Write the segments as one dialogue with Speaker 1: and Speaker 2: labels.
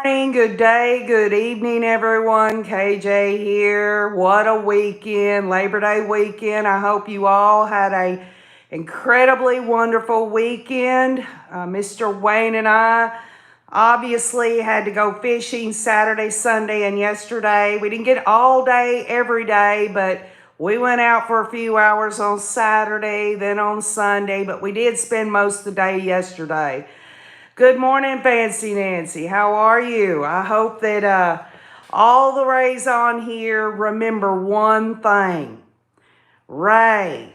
Speaker 1: Morning, good day, good evening, everyone. KJ here. What a weekend, Labor Day weekend. I hope you all had a incredibly wonderful weekend. Mr. Wayne and I obviously had to go fishing Saturday, Sunday, and yesterday. We didn't get all day every day, but we went out for a few hours on Saturday, then on Sunday, but we did spend most of the day yesterday. Good morning, Fancy Nancy. How are you? I hope that all the Rays on here remember one thing. Ray,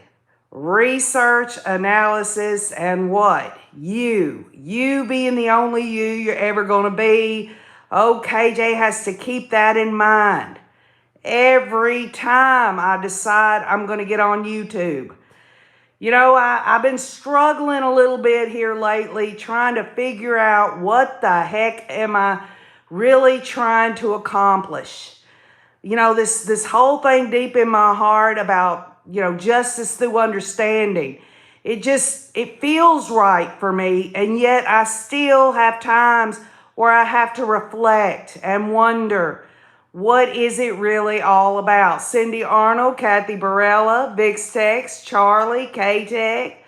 Speaker 1: research, analysis, and what? You. You being the only you're ever going to be. Oh, KJ has to keep that in mind. Every time I decide I'm going to get on YouTube. You know, I've been struggling a little bit here lately trying to figure out what the heck am I really trying to accomplish. You know, this whole thing deep in my heart about, justice through understanding. It feels right for me, and yet I still have times where I have to reflect and wonder, what is it really all about? Cindy Arnold, Kathy Barella, Vix Tex, Charlie, K-Tech,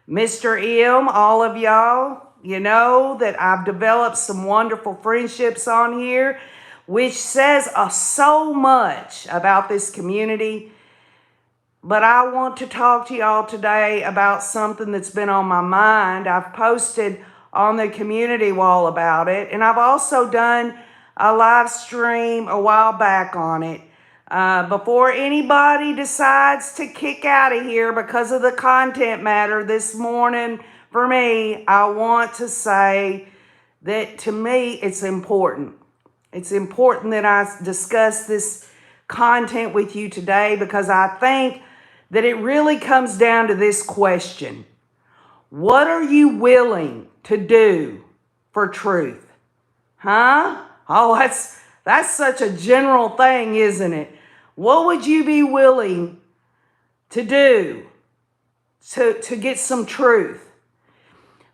Speaker 1: Mr. M, all of y'all, you know that I've developed some wonderful friendships on here, which says so much about this community. But I want to talk to y'all today about something that's been on my mind. I've posted on the community wall about it, and I've also done a live stream a while back on it. Before anybody decides to kick out of here because of the content matter this morning, for me, I want to say that to me, it's important. It's important that I discuss this content with you today because I think that it really comes down to this question. What are you willing to do for truth? Huh? Oh, that's such a general thing, isn't it? What would you be willing to do to get some truth?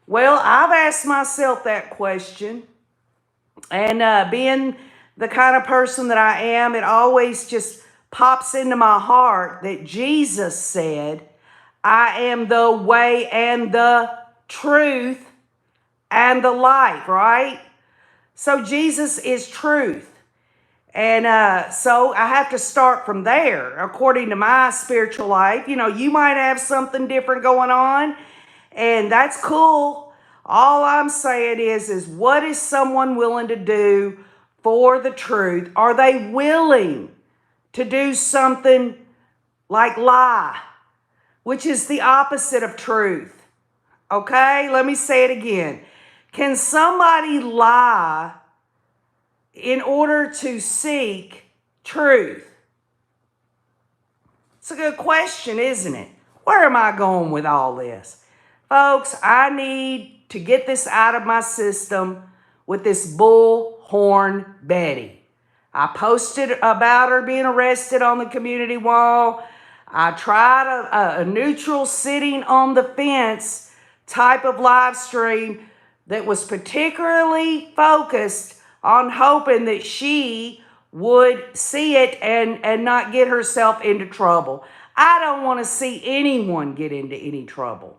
Speaker 1: Well, I've asked myself that question, and being the kind of person that I am, it always just pops into my heart that Jesus said, I am the way and the truth and the life, right? So Jesus is truth. And so I have to start from there. According to my spiritual life, you might have something different going on, and that's cool. All I'm saying is what is someone willing to do for the truth? Are they willing to do something like lie, which is the opposite of truth? Okay, let me say it again. Can somebody lie in order to seek truth? It's a good question, isn't it? Where am I going with all this? Folks, I need to get this out of my system with this bullhorn Betty. I posted about her being arrested on the community wall. I tried a neutral sitting on the fence type of live stream that was particularly focused on hoping that she would see it and not get herself into trouble. I don't want to see anyone get into any trouble.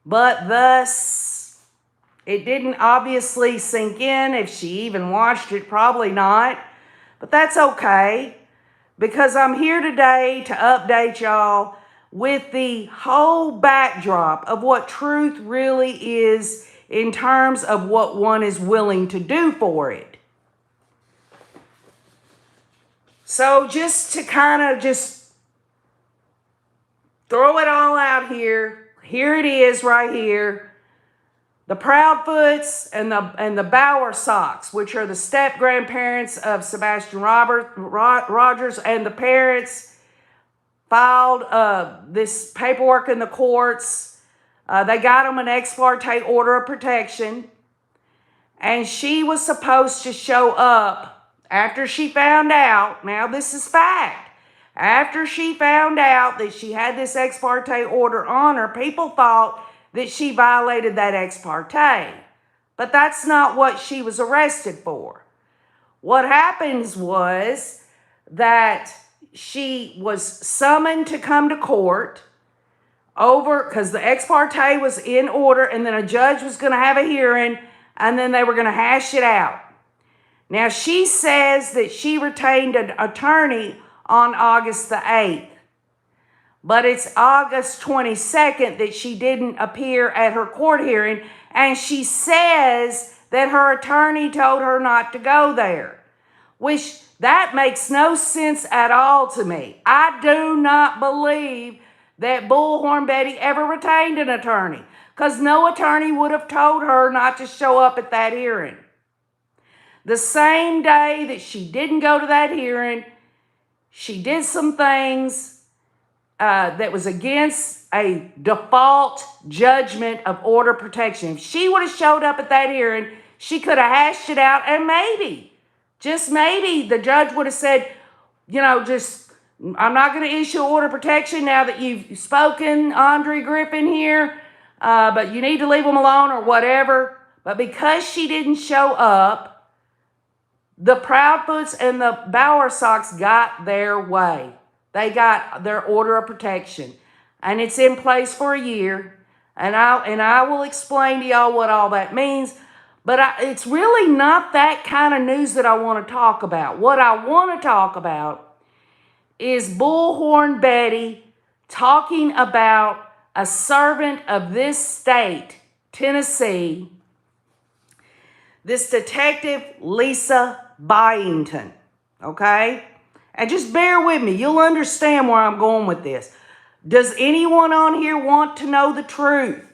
Speaker 1: But thus, it didn't obviously sink in. If she even watched it, probably not. But that's okay, because I'm here today to update y'all with the whole backdrop of what truth really is in terms of what one is willing to do for it. So just to kind of just throw it all out here, here it is right here. The Proudfoots and the Bowersocks, which are the step-grandparents of Sebastian Rogers, and the parents filed this paperwork in the courts. They got him an ex parte order of protection, and she was supposed to show up after she found out. Now, this is fact. After she found out that she had this ex parte order on her, people thought that she violated that ex parte. But that's not what she was arrested for. What happens was that she was summoned to come to court over, because the ex parte was in order, and then a judge was going to have a hearing, and then they were going to hash it out. Now, she says that she retained an attorney on August the 8th, but it's August 22nd that she didn't appear at her court hearing, and she says that her attorney told her not to go there, which that makes no sense at all to me. I do not believe that Bullhorn Betty ever retained an attorney, because no attorney would have told her not to show up at that hearing. The same day that she didn't go to that hearing, she did some things that was against a default judgment of order protection. If she would have showed up at that hearing, she could have hashed it out, and maybe, just maybe, the judge would have said, I'm not going to issue order protection now that you've spoken, Andre Griffin here, but you need to leave them alone or whatever. But because she didn't show up, the Proudfoots and the Bowersox got their way. They got their order of protection, and it's in place for a year. And I will explain to y'all what all that means. But it's really not that kind of news that I want to talk about. What I want to talk about is Bullhorn Betty talking about a servant of this state, Tennessee, this detective Lisa Byington, okay? And just bear with me. You'll understand where I'm going with this. Does anyone on here want to know the truth?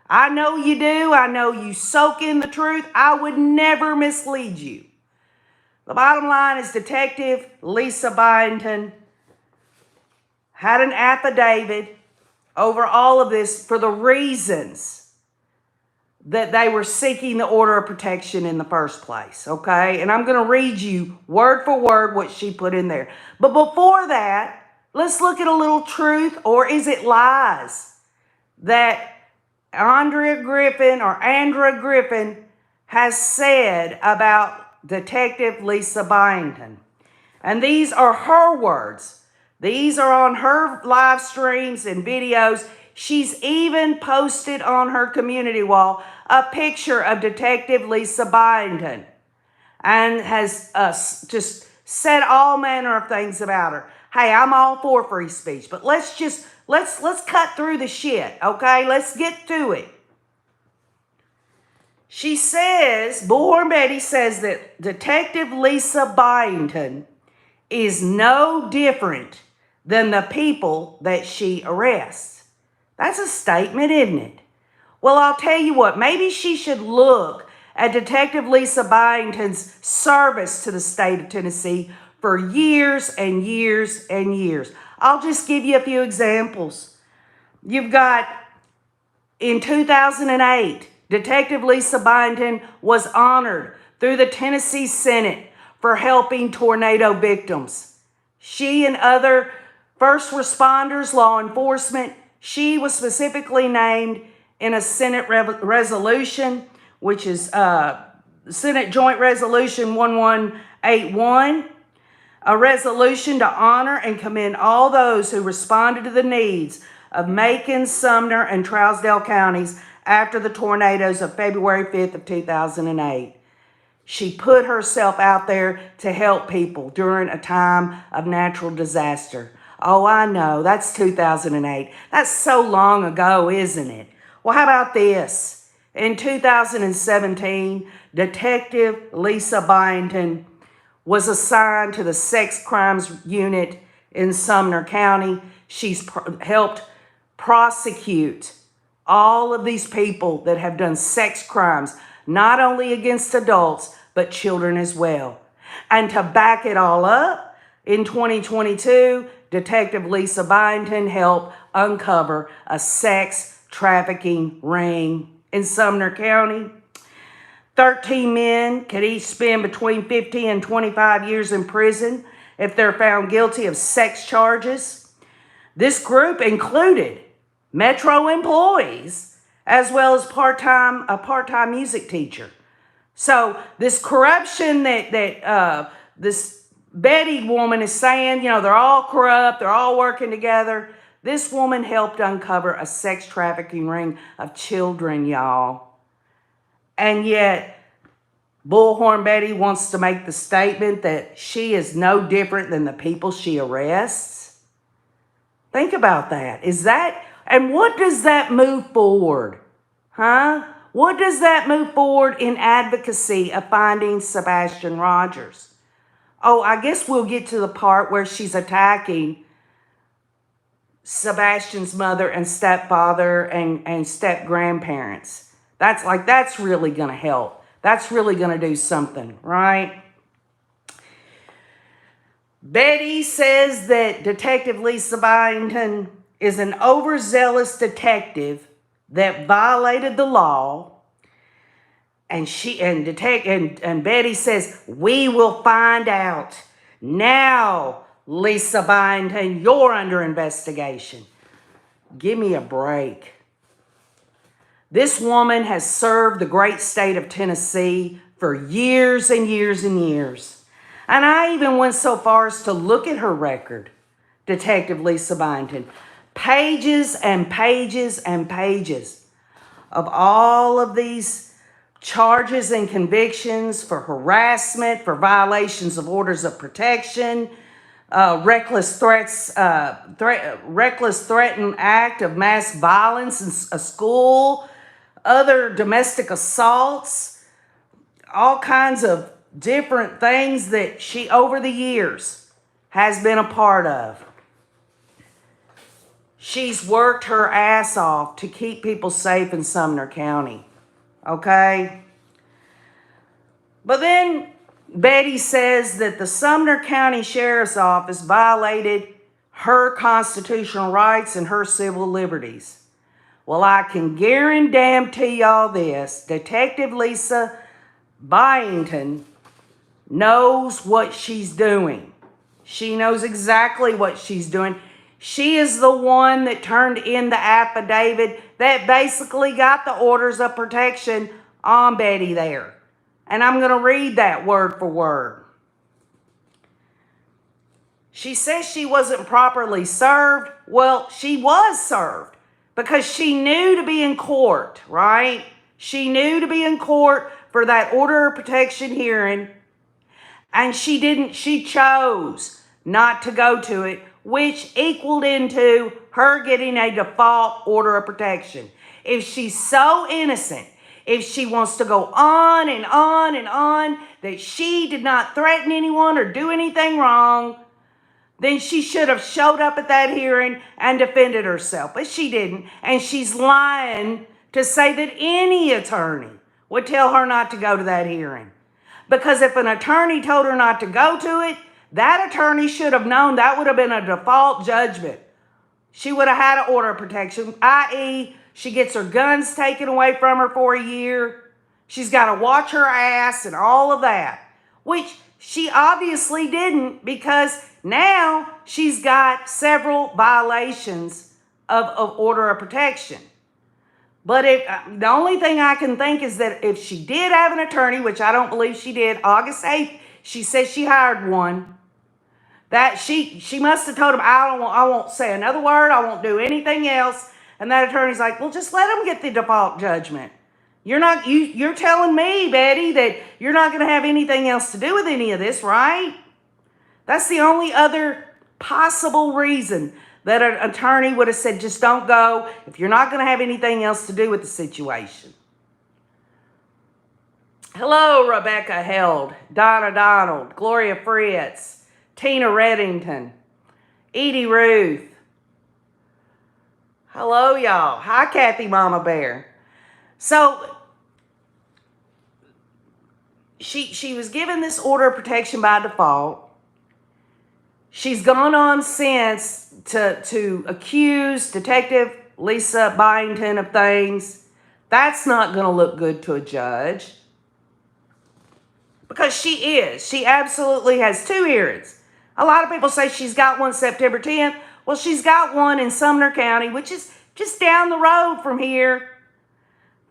Speaker 1: I know you do. I know you soak in the truth. I would never mislead you. The bottom line is Detective Lisa Byington had an affidavit over all of this for the reasons that they were seeking the order of protection in the first place, okay? And I'm going to read you word for word what she put in there. But before that, let's look at a little truth, or is it lies, that Andrea Griffin has said about Detective Lisa Byington. And these are her words. These are on her live streams and videos. She's even posted on her community wall a picture of Detective Lisa Byington and has just said all manner of things about her. Hey, I'm all for free speech, but let's cut through the shit, okay? Let's get to it. She says, Bullhorn Betty says that Detective Lisa Byington is no different than the people that she arrests. That's a statement, isn't it? Well, I'll tell you what, maybe she should look at Detective Lisa Byington's service to the state of Tennessee for years and years and years. I'll just give you a few examples. You've got, in 2008, Detective Lisa Byington was honored through the Tennessee Senate for helping tornado victims. She and other first responders, law enforcement, she was specifically named in a Senate resolution, which is Senate Joint Resolution 1181, a resolution to honor and commend all those who responded to the needs of Macon, Sumner, and Trousdale counties after the tornadoes of February 5th of 2008. She put herself out there to help people during a time of natural disaster. Oh, I know, that's 2008. That's so long ago, isn't it? Well, how about this? In 2017, Detective Lisa Byington was assigned to the Sex Crimes Unit in Sumner County. She's helped prosecute all of these people that have done sex crimes, not only against adults, but children as well. And to back it all up, in 2022, Detective Lisa Byington helped uncover a sex trafficking ring in Sumner County. 13 men could each spend between 15 and 25 years in prison if they're found guilty of sex charges. This group included Metro employees as well as a part-time music teacher. So this corruption that this Betty woman is saying, they're all corrupt, they're all working together. This woman helped uncover a sex trafficking ring of children, y'all. And yet, Bullhorn Betty wants to make the statement that she is no different than the people she arrests. Think about that. And what does that move forward? Huh? What does that move forward in advocacy of finding Sebastian Rogers? Oh, I guess we'll get to the part where she's attacking Sebastian's mother and stepfather and step-grandparents. That's really going to help. That's really going to do something, right? Betty says that Detective Lisa Byington is an overzealous detective that violated the law, and Betty says, we will find out. Now, Lisa Byington, you're under investigation. Give me a break. This woman has served the great state of Tennessee for years and years and years. And I even went so far as to look at her record, Detective Lisa Byington. Pages and pages and pages of all of these charges and convictions for harassment, for violations of orders of protection, reckless threatened act of mass violence in a school, other domestic assaults, all kinds of different things that she, over the years, has been a part of. She's worked her ass off to keep people safe in Sumner County, okay? But then Betty says that the Sumner County Sheriff's Office violated her constitutional rights and her civil liberties. Well, I can guarantee y'all this. Detective Lisa Byington knows what she's doing. She knows exactly what she's doing. She is the one that turned in the affidavit that basically got the orders of protection on Betty there. And I'm going to read that word for word. She says she wasn't properly served. Well, she was served because she knew to be in court, right? She knew to be in court for that order of protection hearing. And she chose not to go to it, which equaled into her getting a default order of protection. If she's so innocent, if she wants to go on and on and on that she did not threaten anyone or do anything wrong, then she should have showed up at that hearing and defended herself. But she didn't. And she's lying to say that any attorney would tell her not to go to that hearing. Because if an attorney told her not to go to it, that attorney should have known that would have been a default judgment. She would have had an order of protection, i.e., she gets her guns taken away from her for a year. She's got to watch her ass and all of that, which she obviously didn't, because now she's got several violations of order of protection. But the only thing I can think is that if she did have an attorney, which I don't believe she did, August 8th, she says she hired one, that she must have told him, I won't say another word, I won't do anything else. And that attorney's like, well, just let him get the default judgment. You're telling me, Betty, that you're not going to have anything else to do with any of this, right? That's the only other possible reason that an attorney would have said, just don't go if you're not going to have anything else to do with the situation. Hello, Rebecca Held, Donna Donald, Gloria Fritz, Tina Reddington, Edie Ruth. Hello, y'all. Hi, Kathy Mama Bear. So she was given this order of protection by default. She's gone on since to accuse Detective Lisa Byington of things. That's not going to look good to a judge. Because she is. She absolutely has two hearings. A lot of people say she's got one September 10th. Well, she's got one in Sumner County, which is just down the road from here.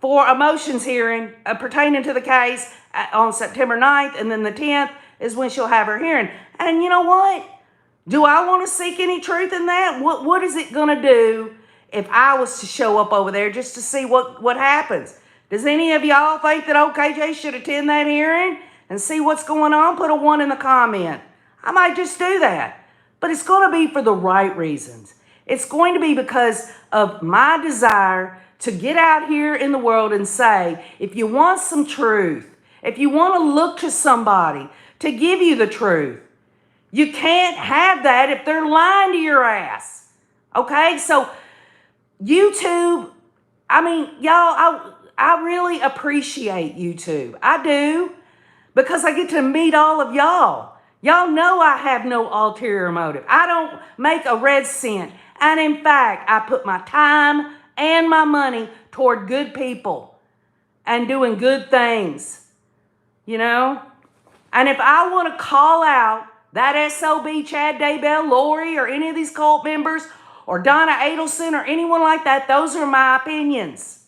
Speaker 1: for a motions hearing pertaining to the case on September 9th, and then the 10th is when she'll have her hearing. And you know what? Do I want to seek any truth in that? What is it going to do if I was to show up over there just to see what happens? Does any of y'all think that OKJ should attend that hearing and see what's going on? Put a 1 in the comment. I might just do that. But it's going to be for the right reasons. It's going to be because of my desire to get out here in the world and say, if you want some truth, if you want to look to somebody to give you the truth, you can't have that if they're lying to your ass. Okay? So YouTube, I mean, y'all, I really appreciate YouTube. I do, because I get to meet all of y'all. Y'all know I have no ulterior motive. I don't make a red cent. And in fact, I put my time and my money toward good people and doing good things, you know? And if I want to call out that SOB, Chad Daybell, Lori, or any of these cult members, or Donna Adelson, or anyone like that, those are my opinions.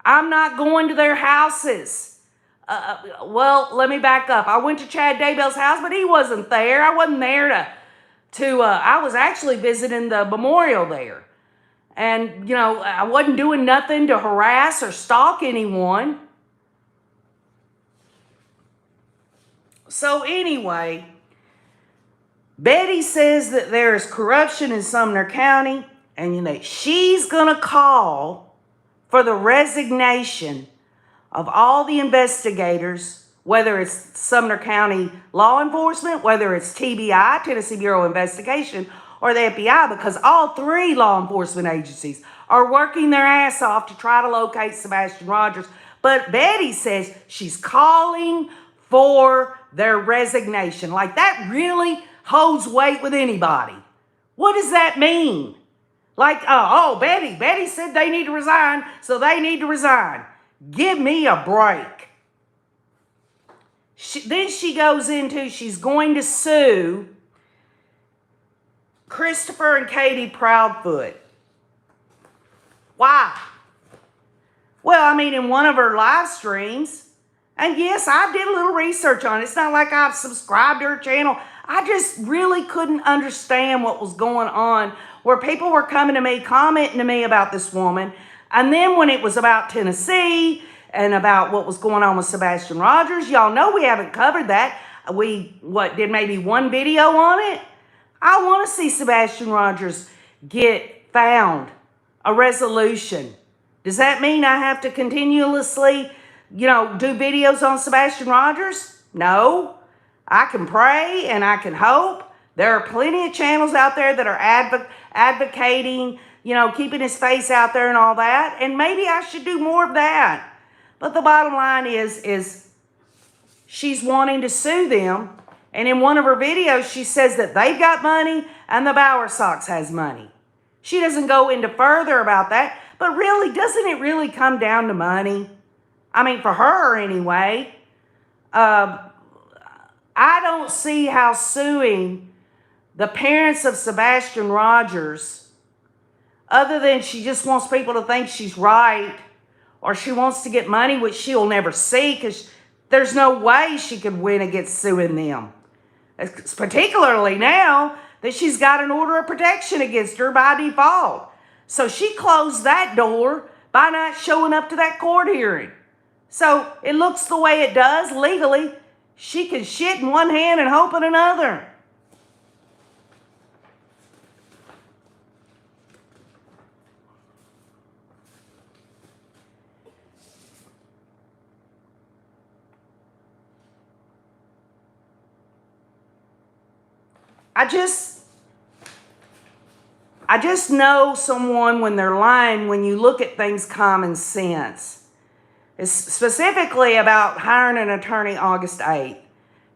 Speaker 1: I'm not going to their houses. Well, let me back up. I went to Chad Daybell's house, but he wasn't there. I wasn't there I was actually visiting the memorial there. And, you know, I wasn't doing nothing to harass or stalk anyone. So anyway, Betty says that there is corruption in Sumner County, and you know, she's going to call for the resignation of all the investigators, whether it's Sumner County law enforcement, whether it's TBI, Tennessee Bureau of Investigation, or the FBI, because all 3 law enforcement agencies are working their ass off to try to locate Sebastian Rogers. But Betty says she's calling for their resignation. Like, that really holds weight with anybody. What does that mean? Like, Betty said they need to resign, so they need to resign. Give me a break. Then she goes into, she's going to sue Christopher and Katie Proudfoot. Why? Well, I mean, in one of her live streams, and yes, I did a little research on it. It's not like I've subscribed to her channel. I just really couldn't understand what was going on, where people were coming to me, commenting to me about this woman. And then when it was about Tennessee and about what was going on with Sebastian Rogers, y'all know we haven't covered that. We, did maybe 1 video on it? I want to see Sebastian Rogers get found, a resolution. Does that mean I have to continuously, do videos on Sebastian Rogers? No. I can pray and I can hope. There are plenty of channels out there that are advocating, keeping his face out there and all that. And maybe I should do more of that. But the bottom line is she's wanting to sue them. And in one of her videos, she says that they've got money and the Bower Sox has money. She doesn't go into further about that. But really, doesn't it really come down to money? I mean, for her anyway. I don't see how suing the parents of Sebastian Rogers, other than she just wants people to think she's right, or she wants to get money, which she'll never see, because there's no way she could win against suing them. Particularly now that she's got an order of protection against her by default. So she closed that door by not showing up to that court hearing. So it looks the way it does legally. She can shit in one hand and hope in another. I just know someone when they're lying when you look at things common sense. It's specifically about hiring an attorney August 8th.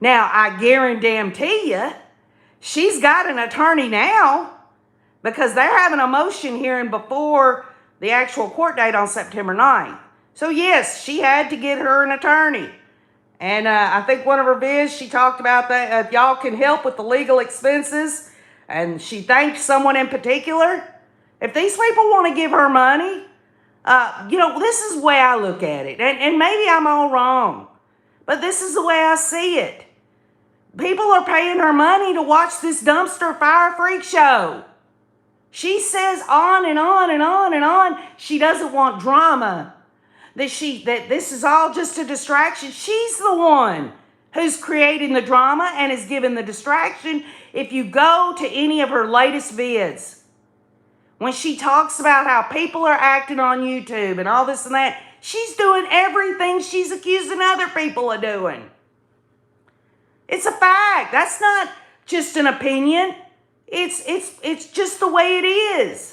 Speaker 1: Now, I guarantee you, she's got an attorney now, because they're having a motion hearing before the actual court date on September 9th. So yes, she had to get her an attorney. And I think one of her vids, she talked about that, if y'all can help with the legal expenses, and she thanked someone in particular. If these people want to give her money, This is the way I look at it. And maybe I'm all wrong, but this is the way I see it. People are paying her money to watch this dumpster fire freak show. She says on and on and on and on. She doesn't want drama. That this is all just a distraction. She's the one who's creating the drama and is giving the distraction. If you go to any of her latest vids, when she talks about how people are acting on YouTube and all this and that, she's doing everything she's accusing other people of doing. It's a fact. That's not just an opinion. It's just the way it is.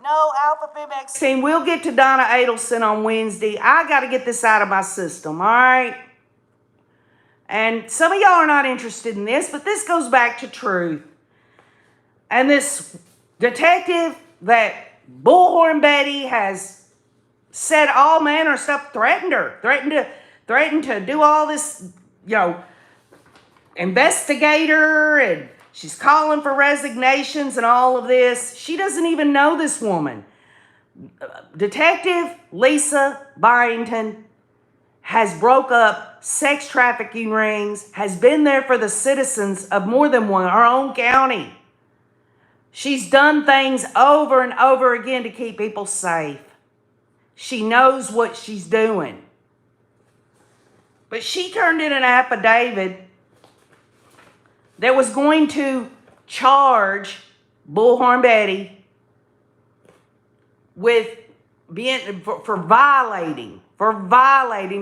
Speaker 1: No, Alpha Fib X team. We'll get to Donna Adelson on Wednesday. I got to get this out of my system, all right? And some of y'all are not interested in this, but this goes back to truth. And this detective that Bullhorn Betty has said all manner of stuff, threatened to do all this, investigator, and she's calling for resignations and all of this. She doesn't even know this woman. Detective Lisa Byington has broke up sex trafficking rings, has been there for the citizens of more than one, our own county. She's done things over and over again to keep people safe. She knows what she's doing. But she turned in an affidavit that was going to charge Bullhorn Betty with for violating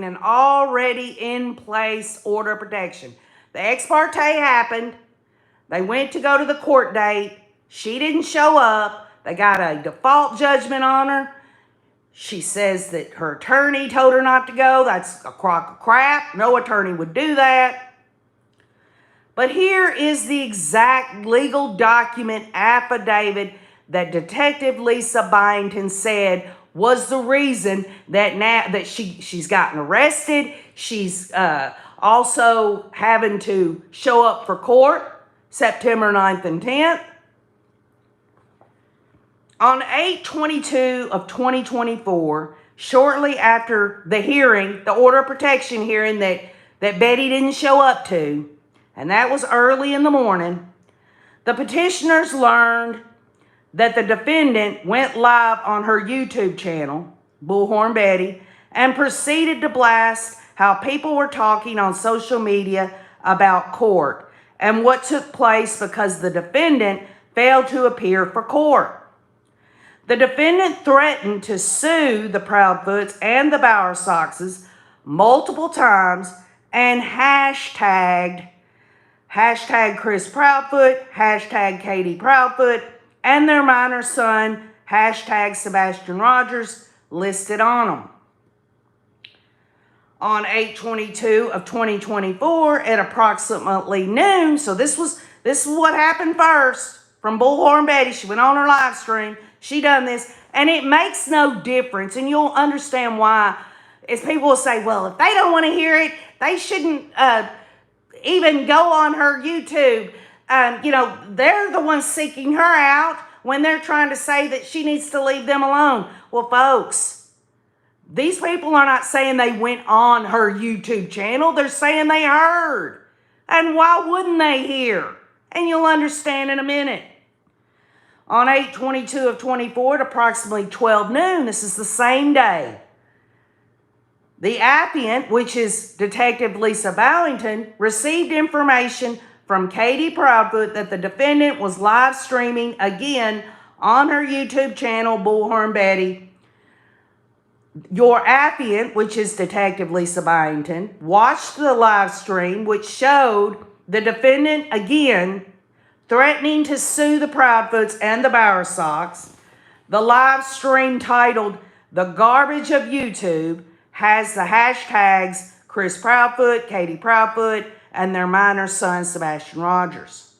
Speaker 1: an already in place order of protection. The ex parte happened. They went to go to the court date. She didn't show up. They got a default judgment on her. She says that her attorney told her not to go. That's a crock of crap. No attorney would do that. But here is the exact legal document affidavit that Detective Lisa Byington said was the reason that she's gotten arrested. She's also having to show up for court September 9th and 10th. On 8/22 of 2024, shortly after the hearing, the order of protection hearing that Betty didn't show up to, and that was early in the morning, the petitioners learned that the defendant went live on her YouTube channel, Bullhorn Betty, and proceeded to blast how people were talking on social media about court and what took place because the defendant failed to appear for court. The defendant threatened to sue the Proudfoots and the Bowersoxes multiple times and hashtag Chris Proudfoot, hashtag Katie Proudfoot, and their minor son, hashtag Sebastian Rogers, listed on them. On 8/22 of 2024 at approximately noon, so this is what happened first from Bullhorn Betty. She went on her live stream. She done this, and it makes no difference, and you'll understand why. As people will say, well, if they don't want to hear it, they shouldn't even go on her YouTube. They're the ones seeking her out when they're trying to say that she needs to leave them alone. Well, folks, these people are not saying they went on her YouTube channel. They're saying they heard. And why wouldn't they hear? And you'll understand in a minute. On 8/22 of 24 at approximately 12 noon, this is the same day, the affiant, which is Detective Lisa Byington, received information from Katie Proudfoot that the defendant was live streaming again on her YouTube channel, Bullhorn Betty. Your affiant, which is Detective Lisa Byington, watched the live stream, which showed the defendant again threatening to sue the Proudfoots and the Bowersox. The live stream titled The Garbage of YouTube has the hashtags Chris Proudfoot, Katie Proudfoot, and their minor son, Sebastian Rogers.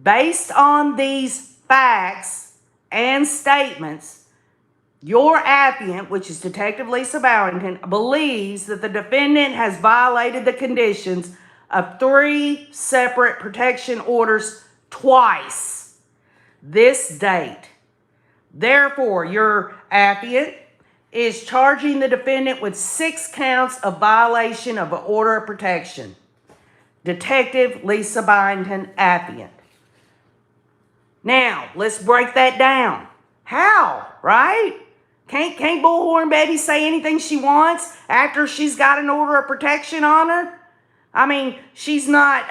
Speaker 1: Based on these facts and statements, your affiant, which is Detective Lisa Byington, believes that the defendant has violated the conditions of 3 separate protection orders twice this date. Therefore, your affiant is charging the defendant with 6 counts of violation of an order of protection. Detective Lisa Byington, affiant. Now, let's break that down. How, right? Can't Bullhorn Betty say anything she wants after she's got an order of protection on her? I mean, she's not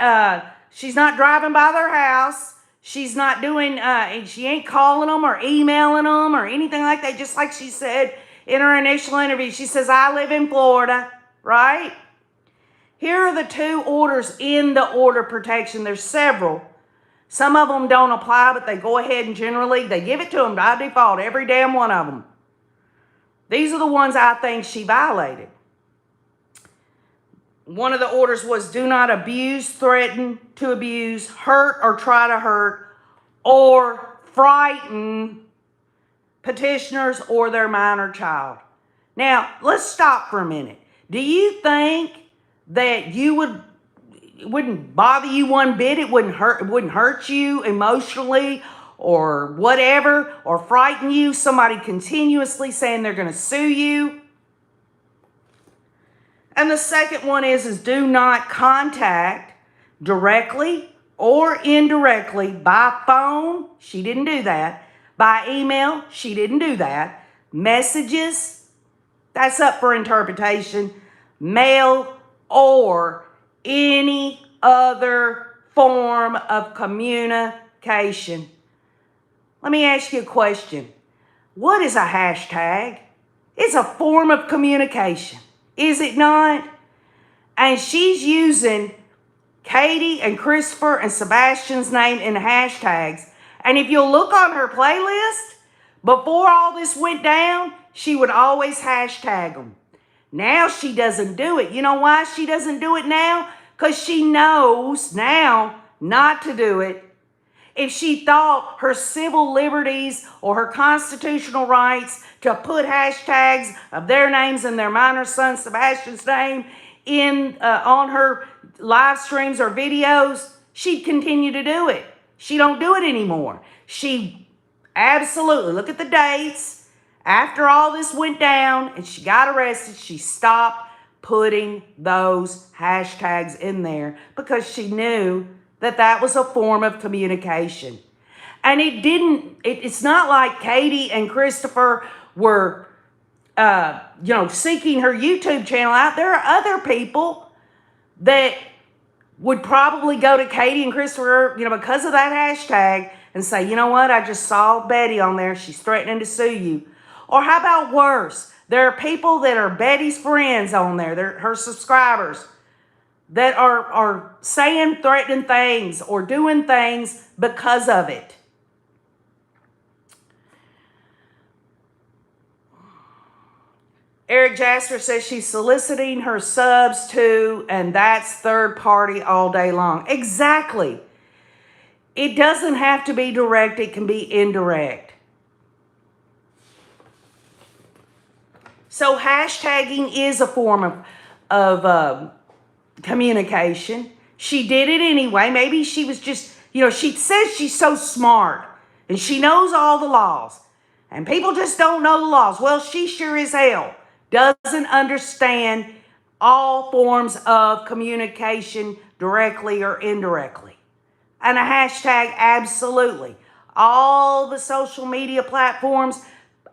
Speaker 1: driving by their house. She's not doing, she ain't calling them or emailing them or anything like that. Just like she said in her initial interview, she says, I live in Florida, right? Here are the 2 orders in the order of protection. There's several. Some of them don't apply, but they go ahead and generally, they give it to them by default, every damn one of them. These are the ones I think she violated. One of the orders was do not abuse, threaten to abuse, hurt or try to hurt, or frighten petitioners or their minor child. Now, let's stop for a minute. Do you think that it wouldn't bother you one bit? It wouldn't hurt you emotionally or whatever, or frighten you? Somebody continuously saying they're going to sue you. And the second one is do not contact directly or indirectly by phone. She didn't do that. By email. She didn't do that. Messages. That's up for interpretation. Mail or any other form of communication. Let me ask you a question. What is a hashtag? It's a form of communication. Is it not? And she's using Katie and Christopher and Sebastian's name in the hashtags. And if you'll look on her playlist, before all this went down, she would always hashtag them. Now she doesn't do it. You know why she doesn't do it now? Because she knows now not to do it. If she thought her civil liberties or her constitutional rights to put hashtags of their names and their minor son Sebastian's name in on her live streams or videos, she'd continue to do it. She don't do it anymore. She absolutely, look at the dates. After all this went down and she got arrested, she stopped putting those hashtags in there because she knew that that was a form of communication. And it's not like Katie and Christopher were, seeking her YouTube channel out. There are other people that would probably go to Katie and Christopher, because of that hashtag and say, you know what, I just saw Betty on there. She's threatening to sue you. Or how about worse? There are people that are Betty's friends on there. They're her subscribers that are saying threatening things or doing things because of it. Eric Jasper says she's soliciting her subs too, and that's third party all day long. Exactly. It doesn't have to be direct. It can be indirect. So hashtagging is a form of communication. She did it anyway. Maybe she was just, she says she's so smart and she knows all the laws. And people just don't know the laws. Well, she sure as hell doesn't understand all forms of communication directly or indirectly. And a hashtag, absolutely. All the social media platforms,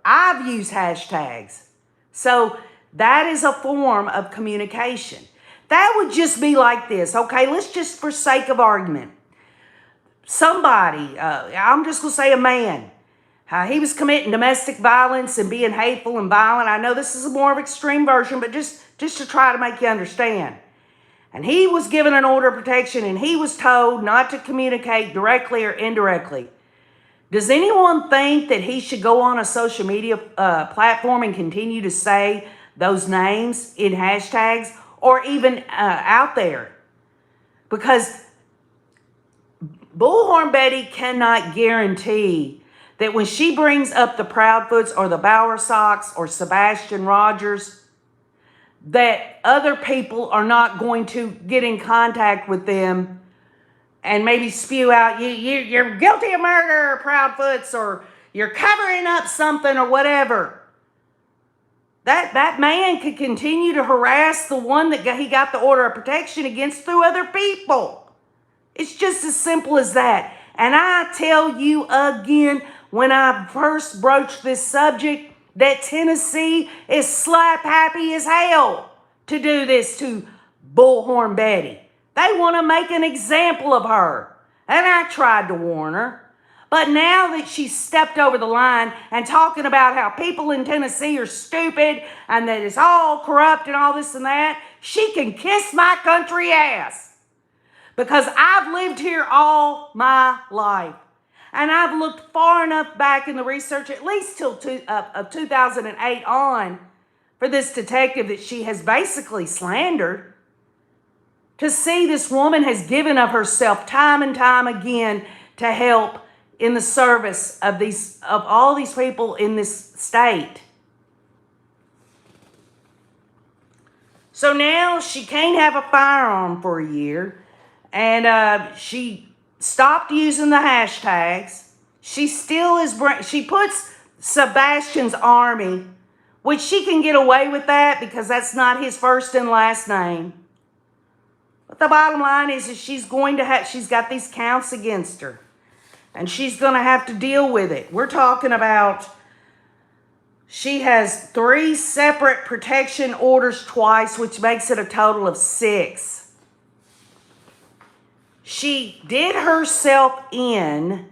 Speaker 1: I've used hashtags. So that is a form of communication. That would just be like this. Okay, let's just, for sake of argument, somebody, I'm just going to say a man, he was committing domestic violence and being hateful and violent. I know this is a more of an extreme version, but just to try to make you understand. And he was given an order of protection and he was told not to communicate directly or indirectly. Does anyone think that he should go on a social media platform and continue to say those names in hashtags or even out there? Because Bullhorn Betty cannot guarantee that when she brings up the Proudfoots or the Bowersox or Sebastian Rogers, that other people are not going to get in contact with them and maybe spew out, you're guilty of murder, Proudfoots, or you're covering up something or whatever. That man could continue to harass the one that he got the order of protection against through other people. It's just as simple as that. And I tell you again, when I first broached this subject, that Tennessee is slap happy as hell to do this to Bullhorn Betty. They want to make an example of her. And I tried to warn her. But now that she's stepped over the line and talking about how people in Tennessee are stupid and that it's all corrupt and all this and that, she can kiss my country ass. Because I've lived here all my life. And I've looked far enough back in the research, at least till 2008 on, for this detective that she has basically slandered, to see this woman has given of herself time and time again to help in the service of all these people in this state. So now she can't have a firearm for a year, and she stopped using the hashtags. She still is. She puts Sebastian's Army, which she can get away with that because that's not his first and last name. But the bottom line is she's got these counts against her. And she's going to have to deal with it. We're talking about, she has 3 separate protection orders twice, which makes it a total of 6. She did herself in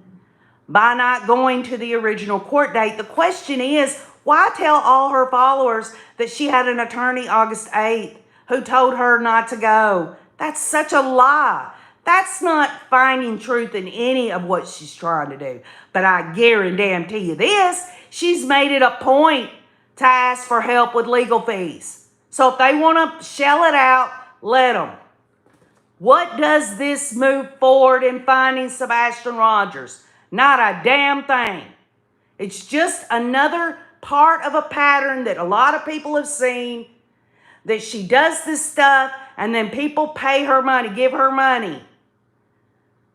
Speaker 1: by not going to the original court date. The question is, why tell all her followers that she had an attorney August 8th who told her not to go? That's such a lie. That's not finding truth in any of what she's trying to do. But I guarantee you this, she's made it a point to ask for help with legal fees. So if they want to shell it out, let them. What does this move forward in finding Sebastian Rogers? Not a damn thing. It's just another part of a pattern that a lot of people have seen, that she does this stuff and then people pay her money, give her money.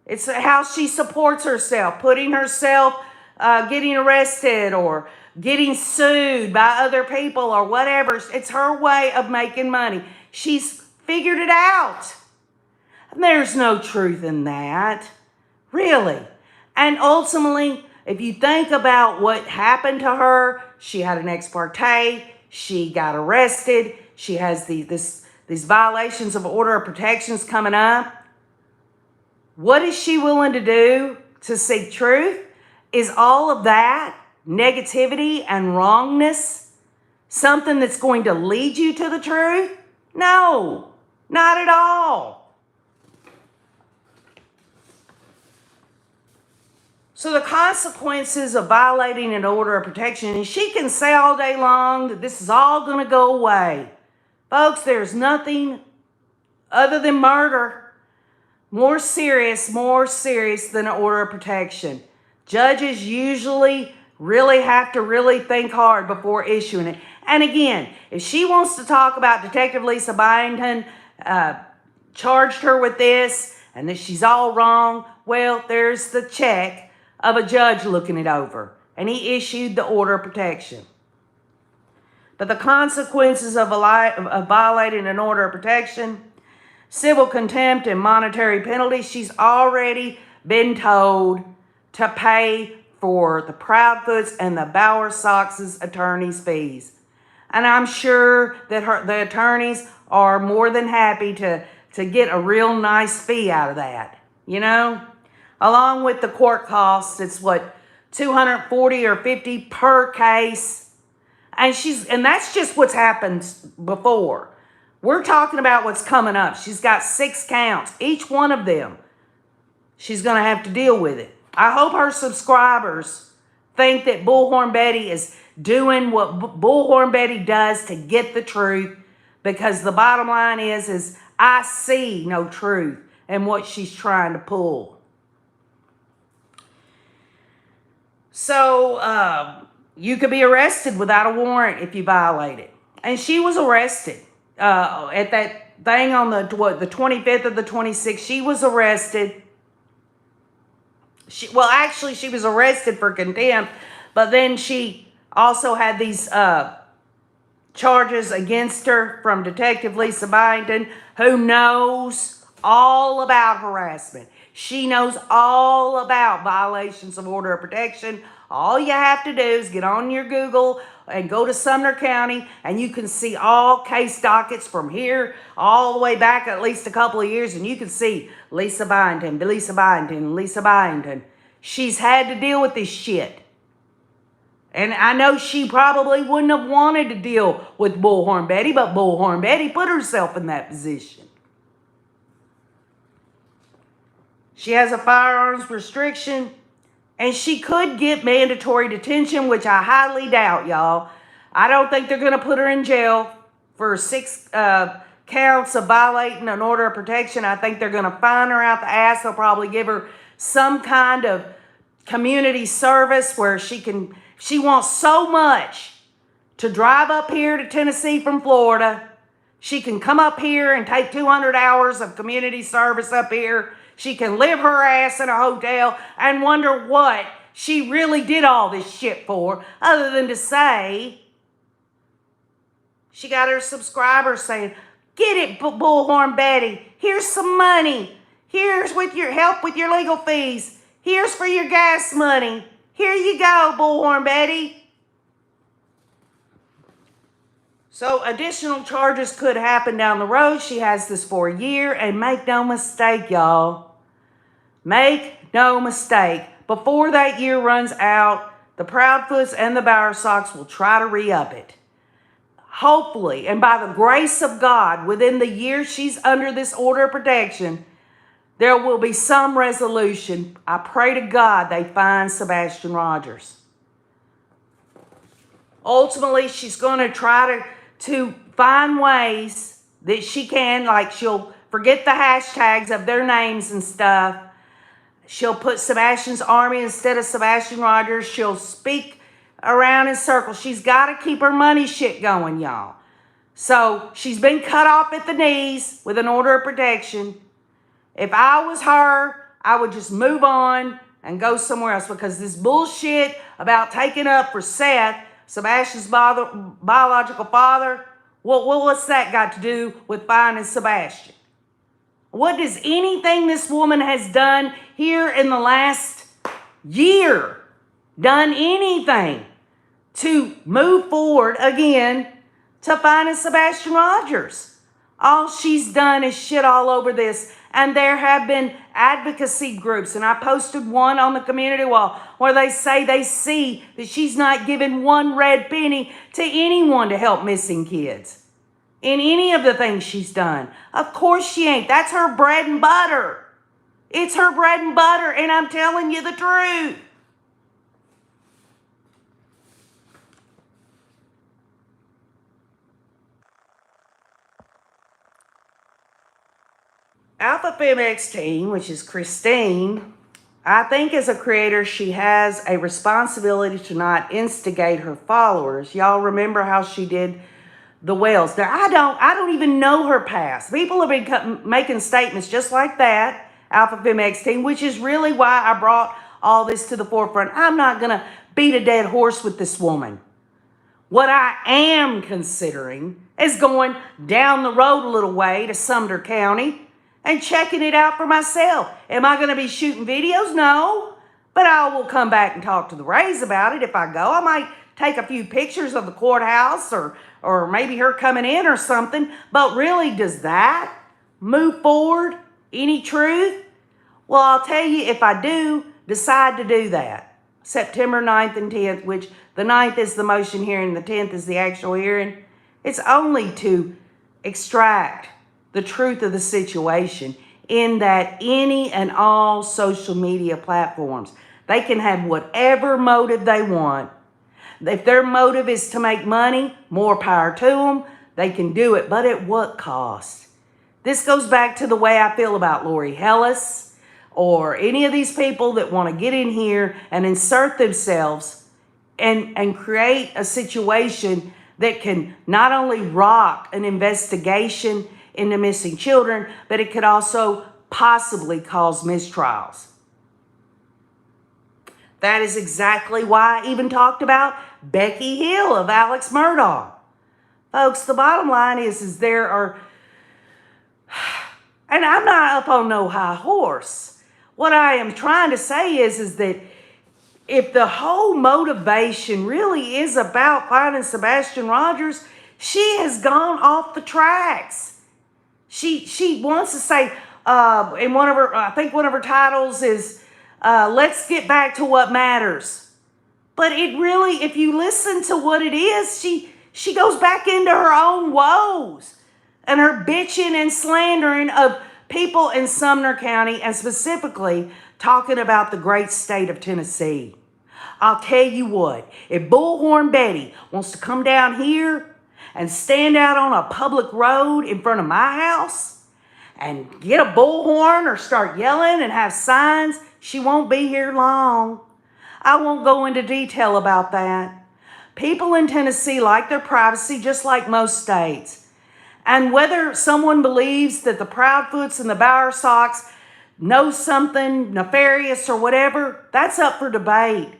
Speaker 1: It's how she supports herself, putting herself, getting arrested or getting sued by other people or whatever. It's her way of making money. She's figured it out. And there's no truth in that, really. And ultimately, if you think about what happened to her, she had an ex parte, she got arrested, she has these violations of order of protections coming up. What is she willing to do to seek truth? Is all of that negativity and wrongness something that's going to lead you to the truth? No, not at all. So the consequences of violating an order of protection, and she can say all day long that this is all going to go away. Folks, there's nothing other than murder more serious than an order of protection. Judges usually really have to really think hard before issuing it. And again, if she wants to talk about Detective Lisa Byington charged her with this and that she's all wrong, well, there's the check of a judge looking it over. And he issued the order of protection. But the consequences of violating an order of protection, civil contempt and monetary penalties, she's already been told to pay for the Proudfoots and the Bowersox's attorney's fees. And I'm sure that the attorneys are more than happy to get a real nice fee out of that, you know? Along with the court costs, it's what, $240 or $250 per case. And that's just what's happened before. We're talking about what's coming up. She's got 6 counts. Each one of them, she's going to have to deal with it. I hope her subscribers think that Bullhorn Betty is doing what Bullhorn Betty does to get the truth, because the bottom line is I see no truth in what she's trying to pull. So you could be arrested without a warrant if you violate it. And she was arrested at that thing on the 25th or the 26th. She was arrested Actually, she was arrested for contempt, but then she also had these charges against her from Detective Lisa Byington, who knows all about harassment. She knows all about violations of order of protection. All you have to do is get on your Google and go to Sumner County, and you can see all case dockets from here all the way back at least a couple of years, and you can see Lisa Byington, Lisa Byington, Lisa Byington. She's had to deal with this shit. And I know she probably wouldn't have wanted to deal with Bullhorn Betty, but Bullhorn Betty put herself in that position. She has a firearms restriction, and she could get mandatory detention, which I highly doubt, y'all. I don't think they're going to put her in jail for 6 counts of violating an order of protection. I think they're going to fine her out the ass. They'll probably give her some kind of community service where she wants so much to drive up here to Tennessee from Florida. She can come up here and take 200 hours of community service up here. She can live her ass in a hotel and wonder what she really did all this shit for, other than to say she got her subscribers saying, "Get it, Bullhorn Betty. Here's some money. Here's with your help with your legal fees. Here's for your gas money. Here you go, Bullhorn Betty." So additional charges could happen down the road. She has this for a year, and make no mistake, y'all. Make no mistake. Before that year runs out, the Proudfoots and the Bowersox will try to re-up it. Hopefully, and by the grace of God, within the year she's under this order of protection, there will be some resolution. I pray to God they find Sebastian Rogers. Ultimately, she's going to try to find ways that she can, like she'll forget the hashtags of their names and stuff. She'll put Sebastian's Army instead of Sebastian Rogers. She'll speak around in circles. She's got to keep her money shit going, y'all. So she's been cut off at the knees with an order of protection. If I was her, I would just move on and go somewhere else, because this bullshit about taking up for Seth, Sebastian's biological father, what's that got to do with finding Sebastian? What does anything this woman has done here in the last year, done anything to move forward again to finding Sebastian Rogers? All she's done is shit all over this. And there have been advocacy groups, and I posted one on the community wall where they say they see that she's not giving one red penny to anyone to help missing kids in any of the things she's done. Of course she ain't. That's her bread and butter. It's her bread and butter, and I'm telling you the truth. Alpha FemX Team, which is Christine, I think as a creator, she has a responsibility to not instigate her followers. Y'all remember how she did the whales. Now, I don't even know her past. People have been making statements just like that, Alpha FemX Team, which is really why I brought all this to the forefront. I'm not going to beat a dead horse with this woman. What I am considering is going down the road a little way to Sumner County and checking it out for myself. Am I going to be shooting videos? No. But I will come back and talk to the Rays about it if I go. I might take a few pictures of the courthouse or maybe her coming in or something. But really, does that move forward any truth? Well, I'll tell you, if I do decide to do that, September 9th and 10th, which the 9th is the motion hearing, the 10th is the actual hearing, it's only to extract the truth of the situation in that any and all social media platforms, they can have whatever motive they want. If their motive is to make money, more power to them. They can do it, but at what cost? This goes back to the way I feel about Lori Hellis or any of these people that want to get in here and insert themselves and create a situation that can not only rock an investigation into missing children, but it could also possibly cause mistrials. That is exactly why I even talked about Becky Hill of Alex Murdaugh. Folks, the bottom line is there are, and I'm not up on no high horse. What I am trying to say is that if the whole motivation really is about finding Sebastian Rogers, she has gone off the tracks. She wants to say, in one of her, I think one of her titles is, let's get back to what matters. But it really, if you listen to what it is, she goes back into her own woes and her bitching and slandering of people in Sumner County, and specifically talking about the great state of Tennessee. I'll tell you what, if Bullhorn Betty wants to come down here and stand out on a public road in front of my house and get a bullhorn or start yelling and have signs, she won't be here long. I won't go into detail about that. People in Tennessee like their privacy just like most states. And whether someone believes that the Proudfoots and the Bowersox know something nefarious or whatever, that's up for debate.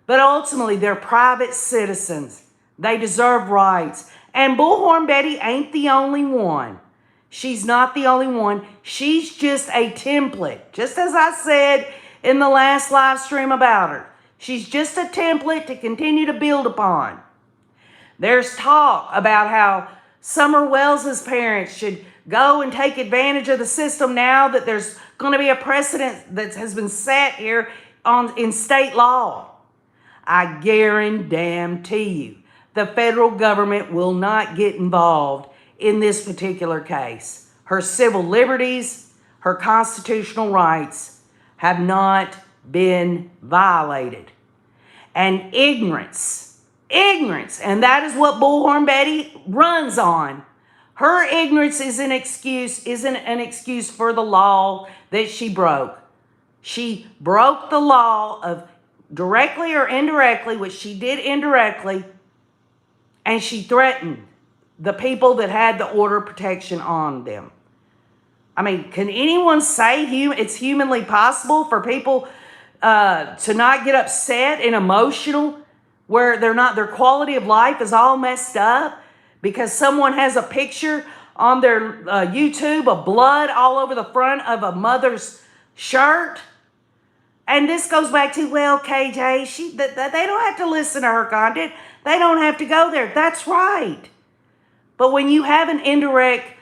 Speaker 1: But ultimately, they're private citizens. They deserve rights. And Bullhorn Betty ain't the only one. She's not the only one. She's just a template. Just as I said in the last live stream about her. She's just a template to continue to build upon. There's talk about how Summer Wells's parents should go and take advantage of the system now that there's going to be a precedent that has been set here in state law. I guarantee you the federal government will not get involved in this particular case. Her civil liberties, her constitutional rights have not been violated. And ignorance, and that is what Bullhorn Betty runs on. Her ignorance isn't an excuse for the law that she broke. She broke the law of directly or indirectly, which she did indirectly, and she threatened the people that had the order of protection on them. I mean, can anyone say it's humanly possible for people to not get upset and emotional where their quality of life is all messed up because someone has a picture on their YouTube of blood all over the front of a mother's shirt? And this goes back to, well, KJ, they don't have to listen to her content. They don't have to go there. That's right. But when you have an indirect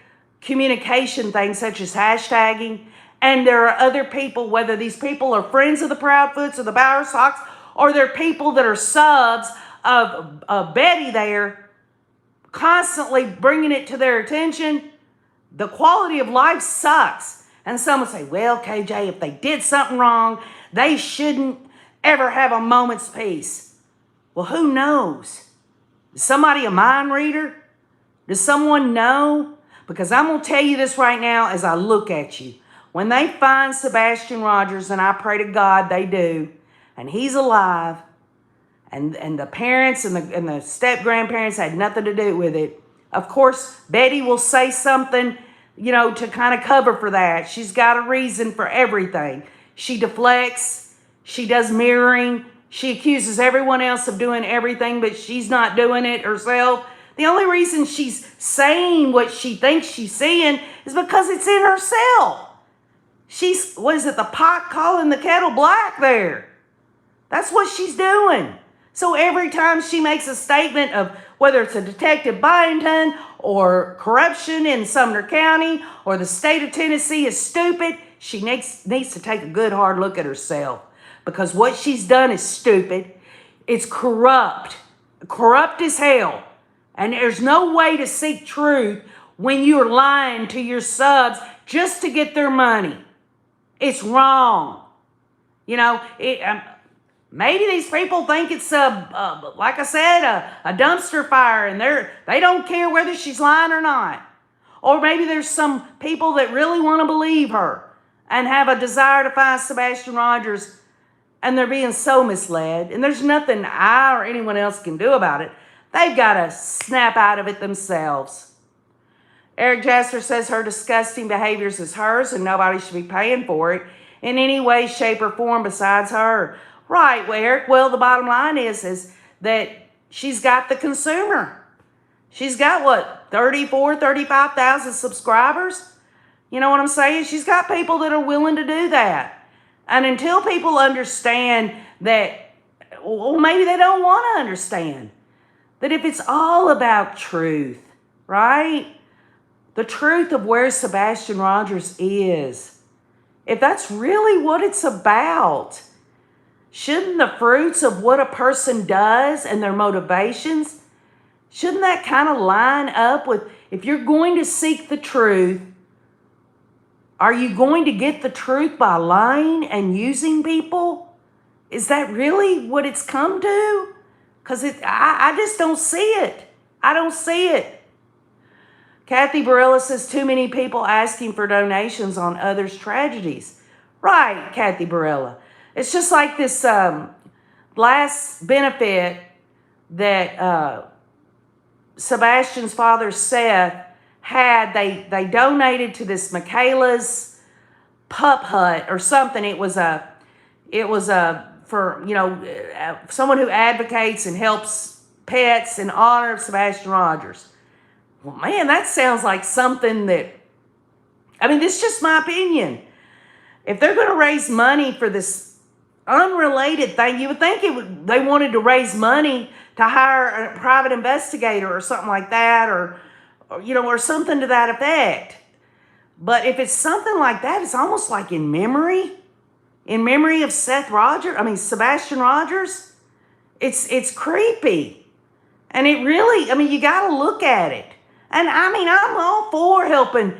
Speaker 1: communication thing such as hashtagging, and there are other people, whether these people are friends of the Proudfoots or the Bowersox, or they're people that are subs of Betty there, constantly bringing it to their attention, the quality of life sucks. And some will say, well, KJ, if they did something wrong, they shouldn't ever have a moment's peace. Well, who knows? Is somebody a mind reader? Does someone know? Because I'm going to tell you this right now as I look at you. When they find Sebastian Rogers, and I pray to God they do, and he's alive, and the parents and the step-grandparents had nothing to do with it, of course, Betty will say something, to kind of cover for that. She's got a reason for everything. She deflects. She does mirroring. She accuses everyone else of doing everything, but she's not doing it herself. The only reason she's saying what she thinks she's saying is because it's in herself. The pot calling the kettle black there. That's what she's doing. So every time she makes a statement of whether it's a Detective Byington or corruption in Sumner County or the state of Tennessee is stupid, she needs to take a good hard look at herself. Because what she's done is stupid. It's corrupt. Corrupt as hell. And there's no way to seek truth when you're lying to your subs just to get their money. It's wrong. Maybe these people think it's like I said, a dumpster fire, and they don't care whether she's lying or not. Or maybe there's some people that really want to believe her and have a desire to find Sebastian Rogers, and they're being so misled. And there's nothing I or anyone else can do about it. They've got to snap out of it themselves. Eric Jasser says her disgusting behaviors is hers and nobody should be paying for it in any way, shape, or form besides her. Right, well, Eric, well, the bottom line is that she's got the consumer. She's got what, 35,000 subscribers? You know what I'm saying? She's got people that are willing to do that. And until people understand that, well, maybe they don't want to understand that if it's all about truth, right? The truth of where Sebastian Rogers is, if that's really what it's about, shouldn't the fruits of what a person does and their motivations, shouldn't that kind of line up with, if you're going to seek the truth, are you going to get the truth by lying and using people? Is that really what it's come to? Because I just don't see it. I don't see it. Kathy Barilla says, too many people asking for donations on others' tragedies. Right, Kathy Barilla. It's just like this last benefit that Sebastian's father, Seth, had. They donated to this Michaela's Pup Hut or something. It was a for, you know, someone who advocates and helps pets in honor of Sebastian Rogers. Well, man, that sounds like something that, I mean, this is just my opinion. If they're going to raise money for this unrelated thing, you would think they wanted to raise money to hire a private investigator or something like that, or you know, or something to that effect. But if it's something like that, it's almost like in memory of Sebastian Rogers. It's creepy. And it really, I mean, you got to look at it. And I mean, I'm all for helping,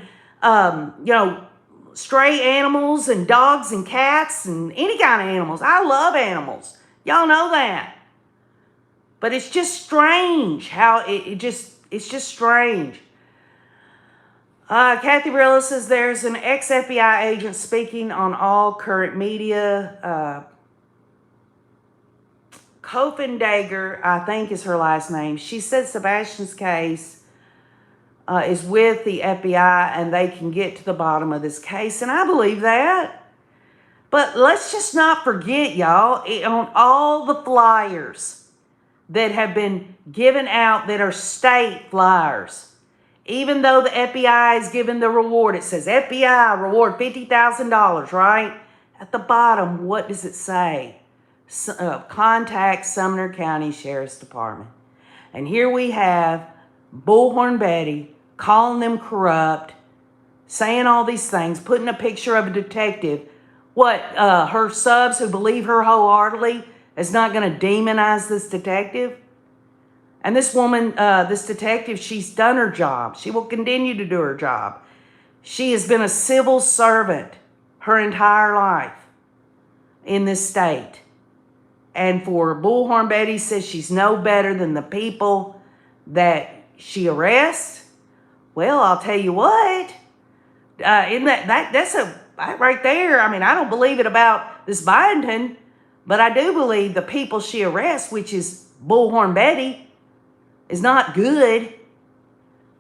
Speaker 1: you know, stray animals and dogs and cats and any kind of animals. I love animals. Y'all know that. But it's just strange how it's just strange. Kathy Barilla says there's an ex-FBI agent speaking on all current media. Kofindager, I think is her last name. She said Sebastian's case is with the FBI and they can get to the bottom of this case. And I believe that. But let's just not forget, y'all, on all the flyers that have been given out that are state flyers, even though the FBI is giving the reward, it says FBI reward $50,000, right? At the bottom, what does it say? Contact Sumner County Sheriff's Department. And here we have Bullhorn Betty calling them corrupt, saying all these things, putting a picture of a detective. What, her subs who believe her wholeheartedly is not going to demonize this detective? And this woman, this detective, she's done her job. She will continue to do her job. She has been a civil servant her entire life in this state. And for Bullhorn Betty says she's no better than the people that she arrests. Well, I'll tell you what, that's right there. I mean, I don't believe it about this Byington, but I do believe the people she arrests, which is Bullhorn Betty, is not good.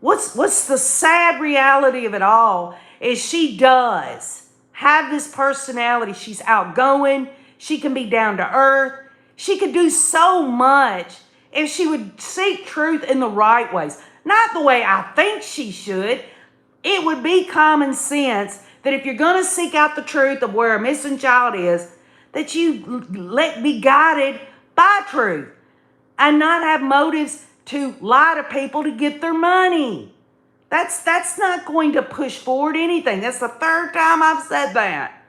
Speaker 1: What's the sad reality of it all is she does have this personality. She's outgoing. She can be down to earth. She could do so much if she would seek truth in the right ways. Not the way I think she should. It would be common sense that if you're going to seek out the truth of where a missing child is, that you be guided by truth and not have motives to lie to people to get their money. That's not going to push forward anything. That's the third time I've said that.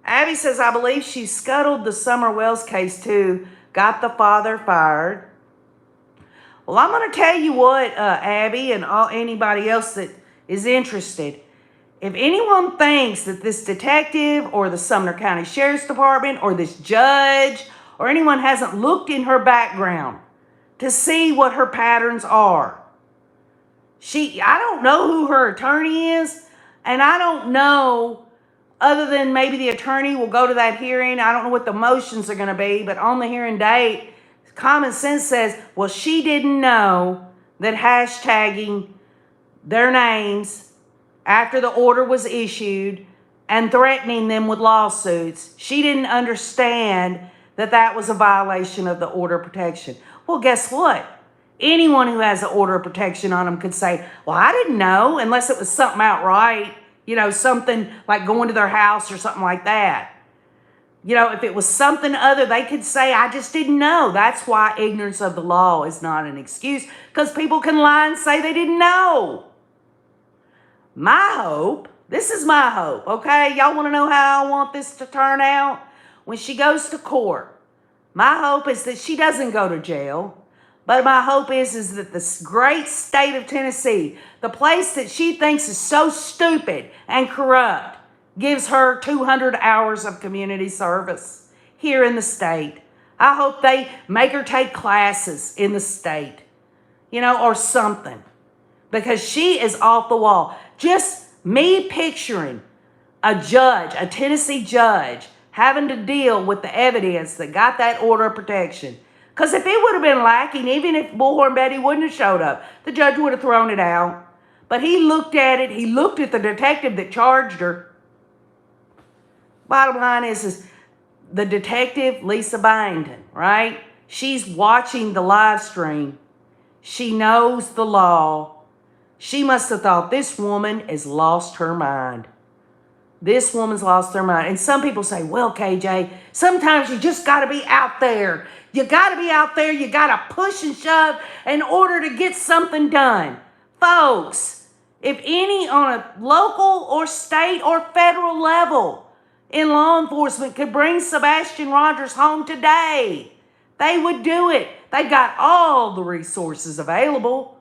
Speaker 1: Abby says, I believe she scuttled the Summer Wells case too, got the father fired. Well, I'm going to tell you what, Abby, and anybody else that is interested. If anyone thinks that this detective or the Sumner County Sheriff's Department or this judge or anyone hasn't looked in her background to see what her patterns are. I don't know who her attorney is, and I don't know, other than maybe the attorney will go to that hearing. I don't know what the motions are going to be, but on the hearing date, common sense says, well, she didn't know that hashtagging their names after the order was issued and threatening them with lawsuits. She didn't understand that that was a violation of the order of protection. Well, guess what? Anyone who has an order of protection on them could say, well, I didn't know, unless it was something outright, something like going to their house or something like that. If it was something other, they could say, I just didn't know. That's why ignorance of the law is not an excuse, because people can lie and say they didn't know. My hope, this is my hope, okay? Y'all want to know how I want this to turn out? When she goes to court, my hope is that she doesn't go to jail. But my hope is that this great state of Tennessee, the place that she thinks is so stupid and corrupt, gives her 200 hours of community service here in the state. I hope they make her take classes in the state, or something. Because she is off the wall. Just me picturing a judge, a Tennessee judge, having to deal with the evidence that got that order of protection. Because if it would have been lacking, even if Bullhorn Betty wouldn't have showed up, the judge would have thrown it out. But he looked at it. He looked at the detective that charged her. Bottom line is the detective, Lisa Byington, right? She's watching the live stream. She knows the law. She must have thought this woman has lost her mind. This woman's lost her mind. And some people say, well, KJ, sometimes you just got to be out there. You got to be out there. You got to push and shove in order to get something done. Folks, if any on a local or state or federal level in law enforcement could bring Sebastian Rogers home today, they would do it. They got all the resources available.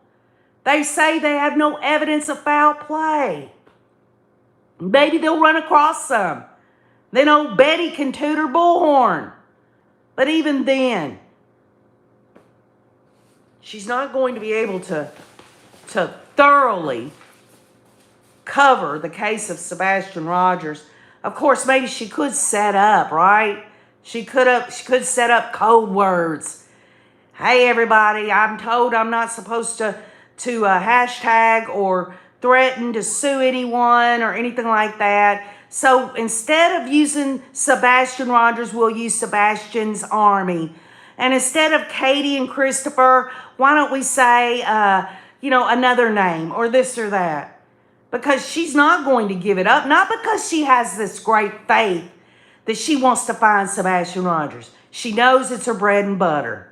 Speaker 1: They say they have no evidence of foul play. Maybe they'll run across some. Then old Betty can toot her bullhorn. But even then, she's not going to be able to thoroughly cover the case of Sebastian Rogers. Of course, maybe she could set up, right? She could set up code words. Hey, everybody, I'm told I'm not supposed to hashtag or threaten to sue anyone or anything like that. So instead of using Sebastian Rogers, we'll use Sebastian's Army. And instead of Katie and Christopher, why don't we say, another name or this or that? Because she's not going to give it up. Not because she has this great faith that she wants to find Sebastian Rogers. She knows it's her bread and butter.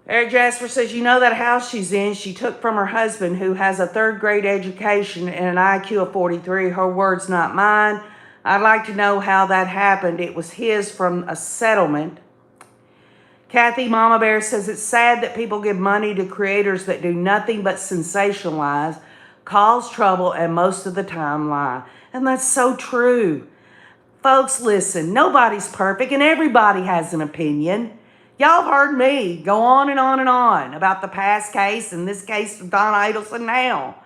Speaker 1: Eric Jasper says, that house she's in, she took from her husband who has a third grade education and an IQ of 43. Her words, not mine. I'd like to know how that happened. It was his from a settlement. Kathy Mama Bear says, it's sad that people give money to creators that do nothing but sensationalize, cause trouble, and most of the time lie. And that's so true. Folks, listen, nobody's perfect and everybody has an opinion. Y'all have heard me go on and on and on about the past case and this case of Donna Adelson now.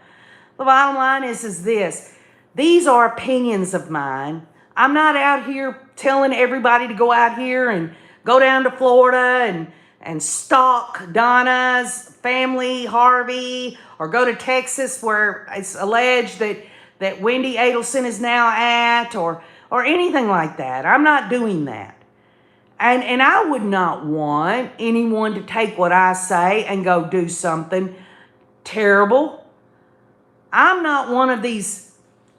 Speaker 1: The bottom line is this. These are opinions of mine. I'm not out here telling everybody to go out here and go down to Florida and stalk Donna's family, Harvey, or go to Texas where it's alleged that Wendy Adelson is now at, or anything like that. I'm not doing that. And I would not want anyone to take what I say and go do something terrible. I'm not one of these,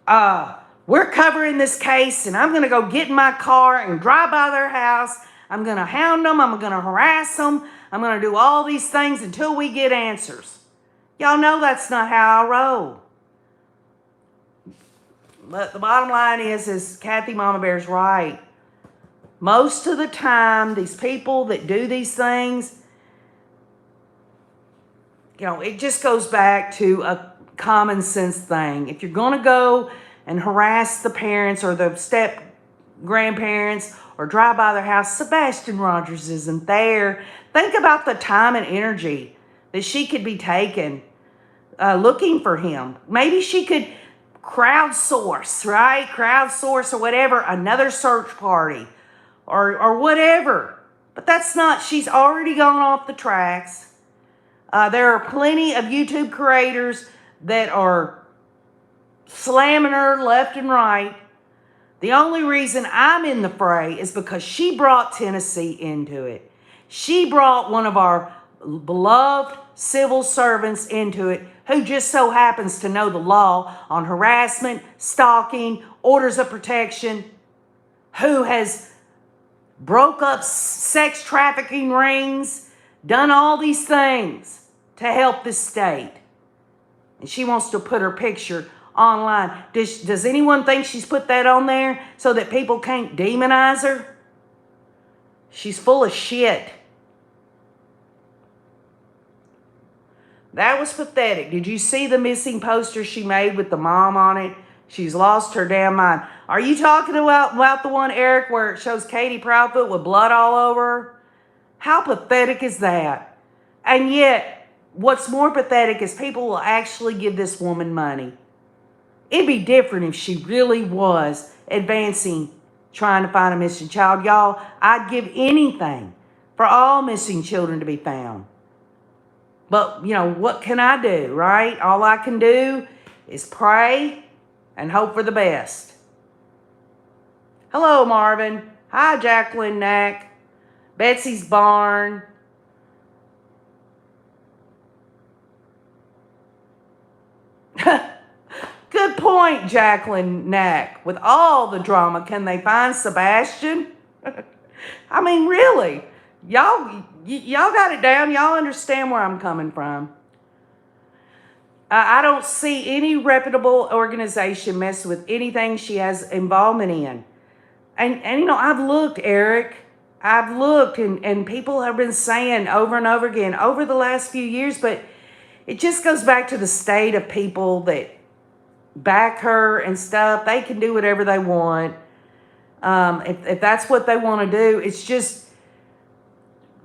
Speaker 1: we're covering this case and I'm going to go get in my car and drive by their house. I'm going to hound them. I'm going to harass them. I'm going to do all these things until we get answers. Y'all know that's not how I roll. But the bottom line is Kathy Mama Bear's right. Most of the time, these people that do these things, it just goes back to a common sense thing. If you're going to go and harass the parents or the step grandparents or drive by their house, Sebastian Rogers isn't there. Think about the time and energy that she could be taking looking for him. Maybe she could crowdsource, right? Crowdsource or whatever, another search party or whatever. But that's not, she's already gone off the tracks. There are plenty of YouTube creators that are slamming her left and right. The only reason I'm in the fray is because she brought Tennessee into it. She brought one of our beloved civil servants into it who just so happens to know the law on harassment, stalking, orders of protection, who has broke up sex trafficking rings, done all these things to help the state. And she wants to put her picture online. Does anyone think she's put that on there so that people can't demonize her? She's full of shit. That was pathetic. Did you see the missing poster she made with the mom on it? She's lost her damn mind. Are you talking about the one, Eric, where it shows Katie Proudfoot with blood all over her? How pathetic is that? And yet, what's more pathetic is people will actually give this woman money. It'd be different if she really was advancing, trying to find a missing child. Y'all, I'd give anything for all missing children to be found. But, what can I do, right? All I can do is pray and hope for the best. Hello, Marvin. Hi, Jacqueline Knack. Betsy's Barn. Good point, Jacqueline Knack. With all the drama, can they find Sebastian? I mean, really. Y'all got it down. Y'all understand where I'm coming from. I don't see any reputable organization mess with anything she has involvement in. And I've looked, Eric. I've looked, and people have been saying over and over again over the last few years, but it just goes back to the state of people that back her and stuff. They can do whatever they want. If that's what they want to do, it's just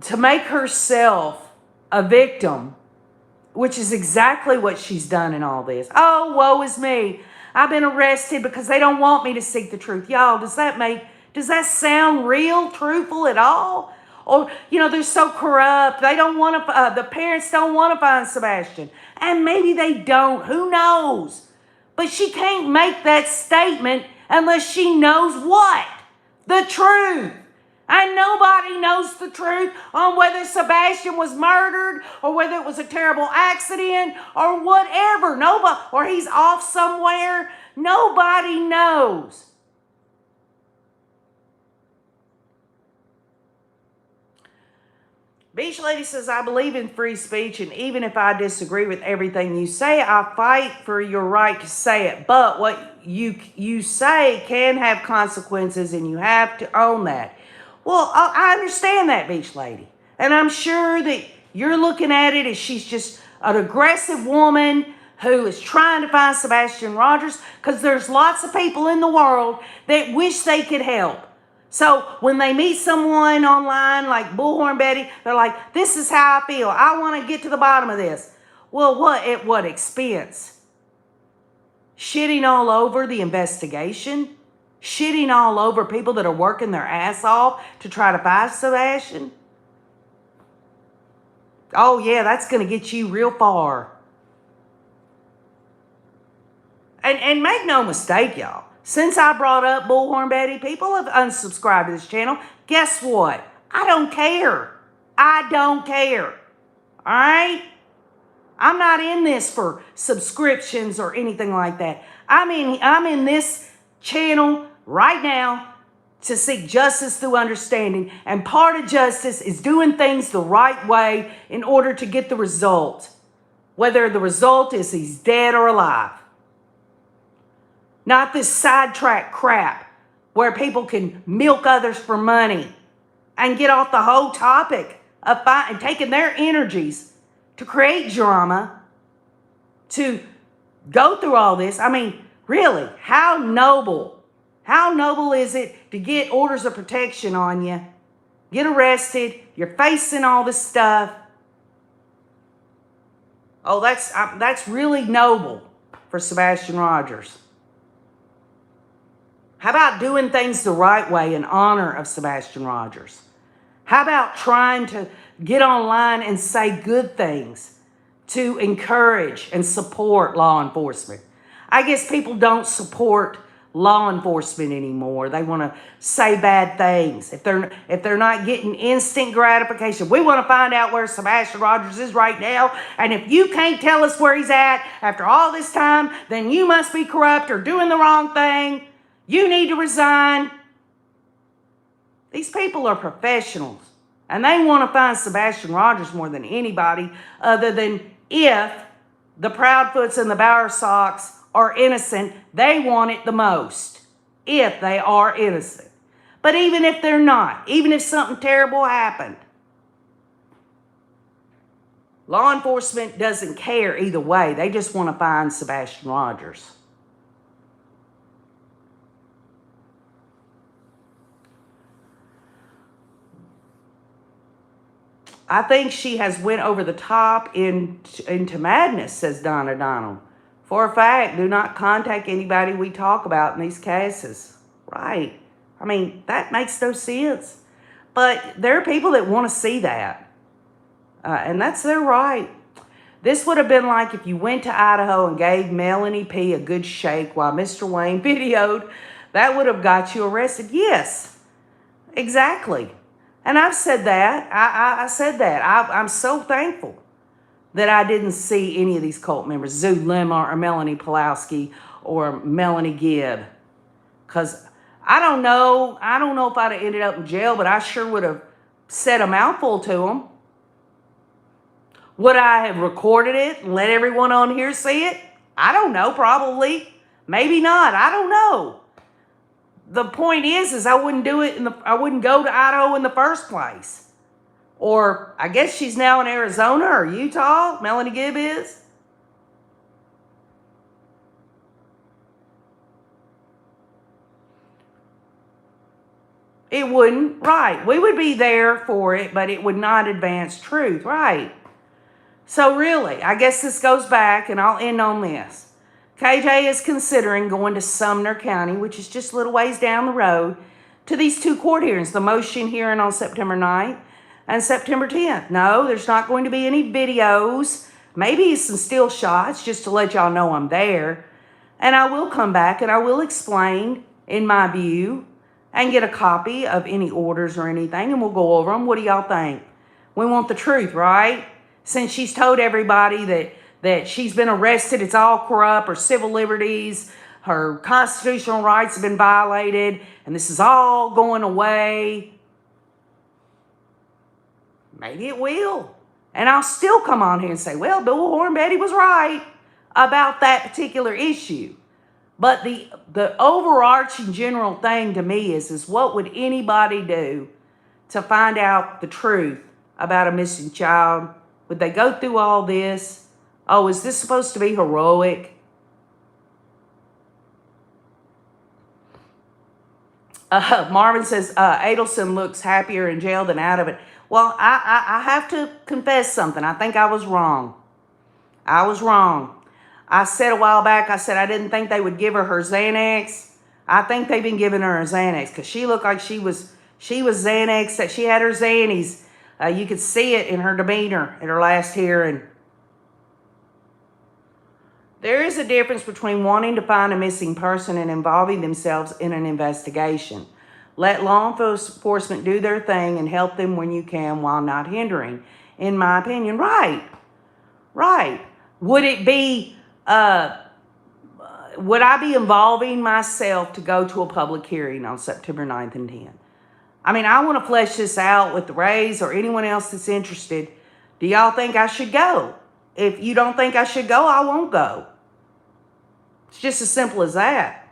Speaker 1: to make herself a victim, which is exactly what she's done in all this. Oh, woe is me. I've been arrested because they don't want me to seek the truth. Y'all, does that sound real, truthful at all? Or, they're so corrupt. They don't want to, the parents don't want to find Sebastian. And maybe they don't. Who knows? But she can't make that statement unless she knows what? The truth. And nobody knows the truth on whether Sebastian was murdered or whether it was a terrible accident or whatever. Nobody, or he's off somewhere. Nobody knows. Beach Lady says, I believe in free speech, and even if I disagree with everything you say, I fight for your right to say it. But what you say can have consequences, and you have to own that. Well, I understand that, Beach Lady. And I'm sure that you're looking at it as she's just an aggressive woman who is trying to find Sebastian Rogers, because there's lots of people in the world that wish they could help. So when they meet someone online like Bullhorn Betty, they're like, this is how I feel. I want to get to the bottom of this. Well, at what expense? Shitting all over the investigation? Shitting all over people that are working their ass off to try to find Sebastian? Oh, yeah, that's going to get you real far. And make no mistake, y'all. Since I brought up Bullhorn Betty, people have unsubscribed to this channel. Guess what? I don't care. I don't care. All right? I'm not in this for subscriptions or anything like that. I'm in this channel right now to seek justice through understanding. And part of justice is doing things the right way in order to get the result. Whether the result is he's dead or alive. Not this sidetrack crap where people can milk others for money and get off the whole topic of and taking their energies to create drama, to go through all this. I mean, really, how noble is it to get orders of protection on you, get arrested, you're facing all this stuff. Oh, that's really noble for Sebastian Rogers. How about doing things the right way in honor of Sebastian Rogers? How about trying to get online and say good things to encourage and support law enforcement? I guess people don't support law enforcement anymore. They want to say bad things. If they're not getting instant gratification, we want to find out where Sebastian Rogers is right now. And if you can't tell us where he's at after all this time, then you must be corrupt or doing the wrong thing. You need to resign. These people are professionals, and they want to find Sebastian Rogers more than anybody, other than if the Proudfoots and the Bowersox are innocent. They want it the most, if they are innocent. But even if they're not, even if something terrible happened, law enforcement doesn't care either way. They just want to find Sebastian Rogers. I think she has went over the top into madness, says Donna Donald. For a fact, do not contact anybody we talk about in these cases. Right. I mean, that makes no sense. But there are people that want to see that. And that's their right. This would have been like if you went to Idaho and gave Melanie P. a good shake while Mr. Wayne videoed. That would have got you arrested. Yes, exactly. And I've said that. I said that. I'm so thankful that I didn't see any of these cult members, Zoo Lemmer or Melanie Pulaski or Melanie Gibb. Because I don't know if I'd have ended up in jail, but I sure would have said a mouthful to them. Would I have recorded it and let everyone on here see it? I don't know, probably. Maybe not. I don't know. The point is I wouldn't do it I wouldn't go to Idaho in the first place. Or I guess she's now in Arizona or Utah, Melanie Gibb is. It wouldn't, right. We would be there for it, but it would not advance truth, right. So really, I guess this goes back, and I'll end on this. KJ is considering going to Sumner County, which is just a little ways down the road, to these two court hearings, the motion hearing on September 9th and September 10th. No, there's not going to be any videos, maybe some still shots just to let y'all know I'm there. And I will come back and I will explain, in my view, and get a copy of any orders or anything, and we'll go over them. What do y'all think? We want the truth, right? Since she's told everybody that she's been arrested, it's all corrupt, her civil liberties, her constitutional rights have been violated, and this is all going away. Maybe it will. And I'll still come on here and say, well, Bill Hornbetti was right about that particular issue. But the overarching general thing to me is what would anybody do to find out the truth about a missing child? Would they go through all this? Oh, is this supposed to be heroic? Marvin says, Adelson looks happier in jail than out of it. Well, I have to confess something. I think I was wrong. I was wrong. I said a while back, I said I didn't think they would give her Xanax. I think they've been giving her a Xanax because she looked like she was Xanax, that she had her Xannies. You could see it in her demeanor at her last hearing. There is a difference between wanting to find a missing person and involving themselves in an investigation. Let law enforcement do their thing and help them when you can while not hindering, in my opinion. Right. Right. Would it be, would I be involving myself to go to a public hearing on September 9th and 10th? I mean, I want to flesh this out with the Rays or anyone else that's interested. Do y'all think I should go? If you don't think I should go, I won't go. It's just as simple as that.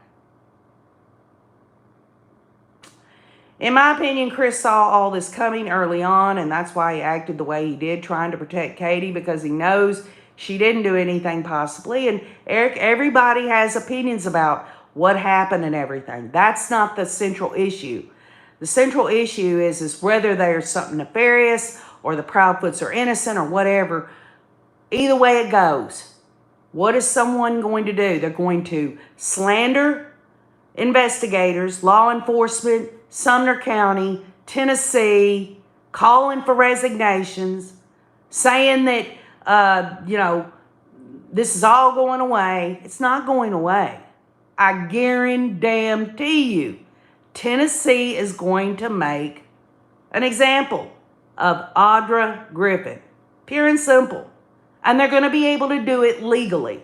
Speaker 1: In my opinion, Chris saw all this coming early on, and that's why he acted the way he did, trying to protect Katie, because he knows she didn't do anything possibly. And Eric, everybody has opinions about what happened and everything. That's not the central issue. The central issue is whether there's something nefarious or the Proudfoots are innocent or whatever. Either way it goes, what is someone going to do? They're going to slander investigators, law enforcement, Sumner County, Tennessee, calling for resignations, saying that, this is all going away. It's not going away. I guarantee you, Tennessee is going to make an example of Audra Griffin. Pure and simple. And they're going to be able to do it legally.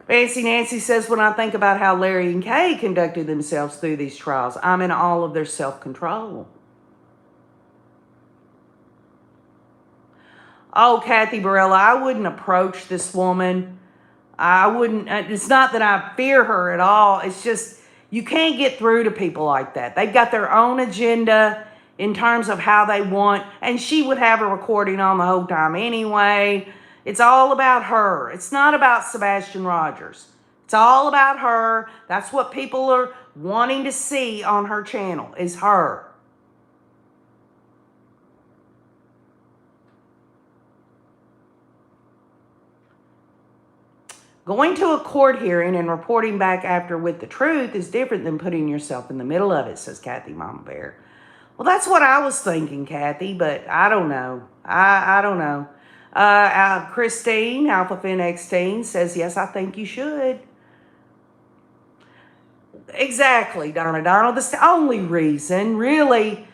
Speaker 1: Fancy Nancy says, when I think about how Larry and Kay conducted themselves through these trials, I'm in awe of their self-control. Oh, Kathy Barella, I wouldn't approach this woman. I wouldn't. It's not that I fear her at all. It's just you can't get through to people like that. They've got their own agenda in terms of how they want. And she would have a recording on the whole time anyway. It's all about her. It's not about Sebastian Rogers. It's all about her. That's what people are wanting to see on her channel, is her. Going to a court hearing and reporting back after with the truth is different than putting yourself in the middle of it, says Kathy Mama Bear. Well, that's what I was thinking, Kathy, but I don't know. I don't know. Christine, AlphaFinX says, yes, I think you should. Exactly, Donna Donald. That's the only reason, really.